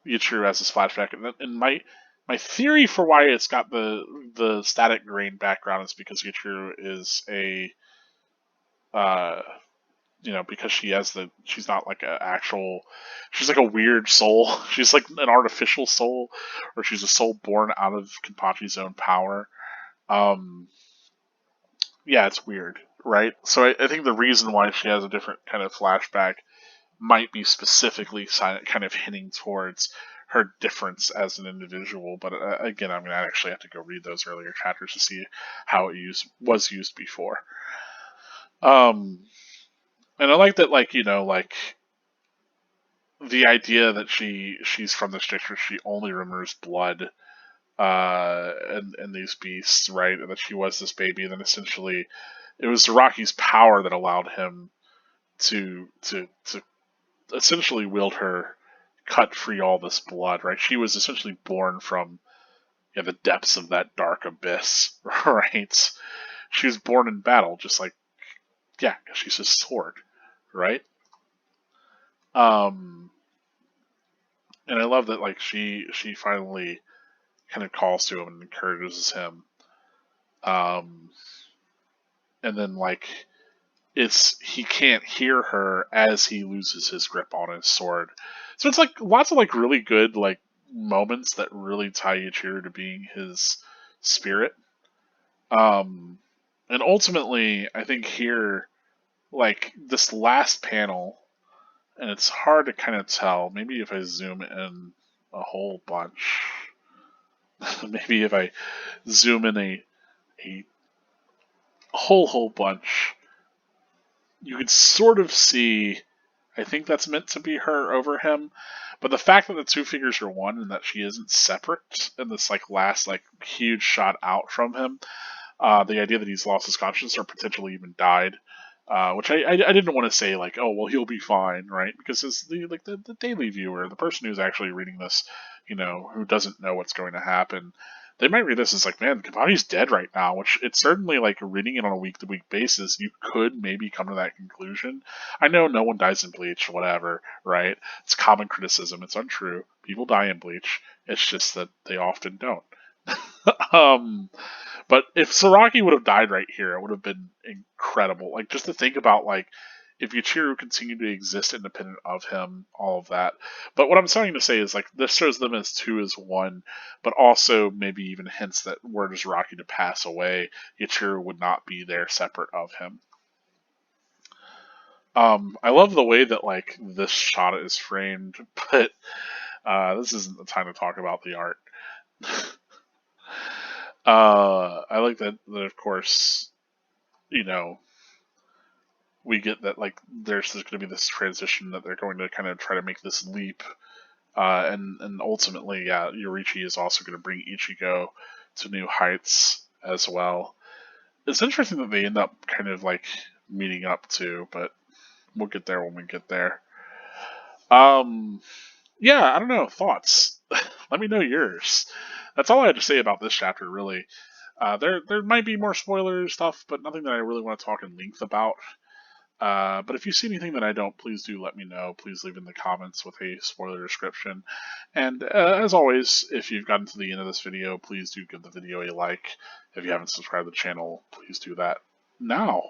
Yachiru has this flashback, and my theory for why it's got the static grain background is because Yachiru is a because she's not like a actual, she's like a weird soul. She's like an artificial soul, or she's a soul born out of Kenpachi's own power. Um, yeah, it's weird, right? So I think the reason why she has a different kind of flashback might be specifically kind of hinting towards her difference as an individual. But again, I'm going to actually have to go read those earlier chapters to see how it was used before. And I like that, like like the idea that she's from this district where she only remembers blood, and these beasts, right? And that she was this baby, and then essentially it was Zaraki's power that allowed him to essentially wield her, cut free all this blood, right? She was essentially born from the depths of that dark abyss, right? She was born in battle, just like, yeah, she's a sword, right? Um, and I love that, like, she finally kind of calls to him and encourages him. And then, like, he can't hear her as he loses his grip on his sword. So it's like lots of like really good like moments that really tie Ichiro to being his spirit. Um, and ultimately, I think here, like this last panel, and it's hard to kind of tell. Maybe if I zoom in a whole bunch, maybe if I zoom in a whole bunch, you could sort of see. I think that's meant to be her over him, but the fact that the two figures are one and that she isn't separate in this like last like huge shot out from him, the idea that he's lost his conscience or potentially even died, which I didn't want to say like, oh well, he'll be fine, right? Because it's the daily viewer, the person who's actually reading this, who doesn't know what's going to happen, they might read this as like, man, Kabadi's dead right now, which it's certainly like reading it on a week to week basis, you could maybe come to that conclusion. I know no one dies in Bleach, whatever, right? It's common criticism. It's untrue. People die in Bleach. It's just that they often don't. um, but if Saraki would have died right here, it would have been incredible. Like just to think about like if Yuichiro continued to exist independent of him, all of that. But what I'm starting to say is like this shows them as two as one, but also maybe even hints that were Zaraki to pass away, Yuichiro would not be there separate of him. I love the way that like this shot is framed, but this isn't the time to talk about the art. I like that of course, you know, we get that like there's going to be this transition that they're going to kind of try to make this leap, and ultimately, yeah, Yorichi is also going to bring Ichigo to new heights as well. It's interesting that they end up kind of like meeting up too, but we'll get there when we get there. Yeah, I don't know, thoughts. Let me know yours. That's all I had to say about this chapter, really. There might be more spoiler stuff, but nothing that I really want to talk in length about. But if you see anything that I don't, please do let me know. Please leave in the comments with a spoiler description. And as always, if you've gotten to the end of this video, please do give the video a like. If you haven't subscribed to the channel, please do that now.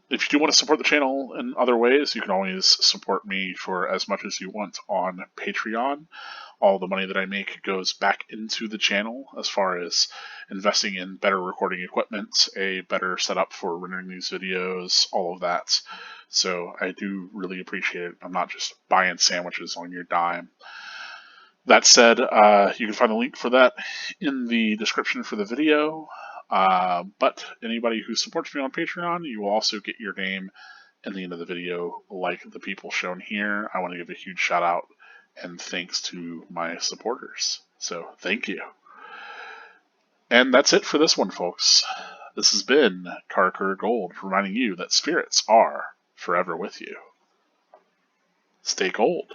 If you do want to support the channel in other ways, you can always support me for as much as you want on Patreon. All the money that I make goes back into the channel as far as investing in better recording equipment, a better setup for rendering these videos, all of that. So I do really appreciate it. I'm not just buying sandwiches on your dime. That said, you can find a link for that in the description for the video. But anybody who supports me on Patreon, you will also get your name in the end of the video, like the people shown here. I want to give a huge shout out and thanks to my supporters. So thank you. And that's it for this one, folks. This has been Karkur Gold, reminding you that spirits are forever with you. Stay gold.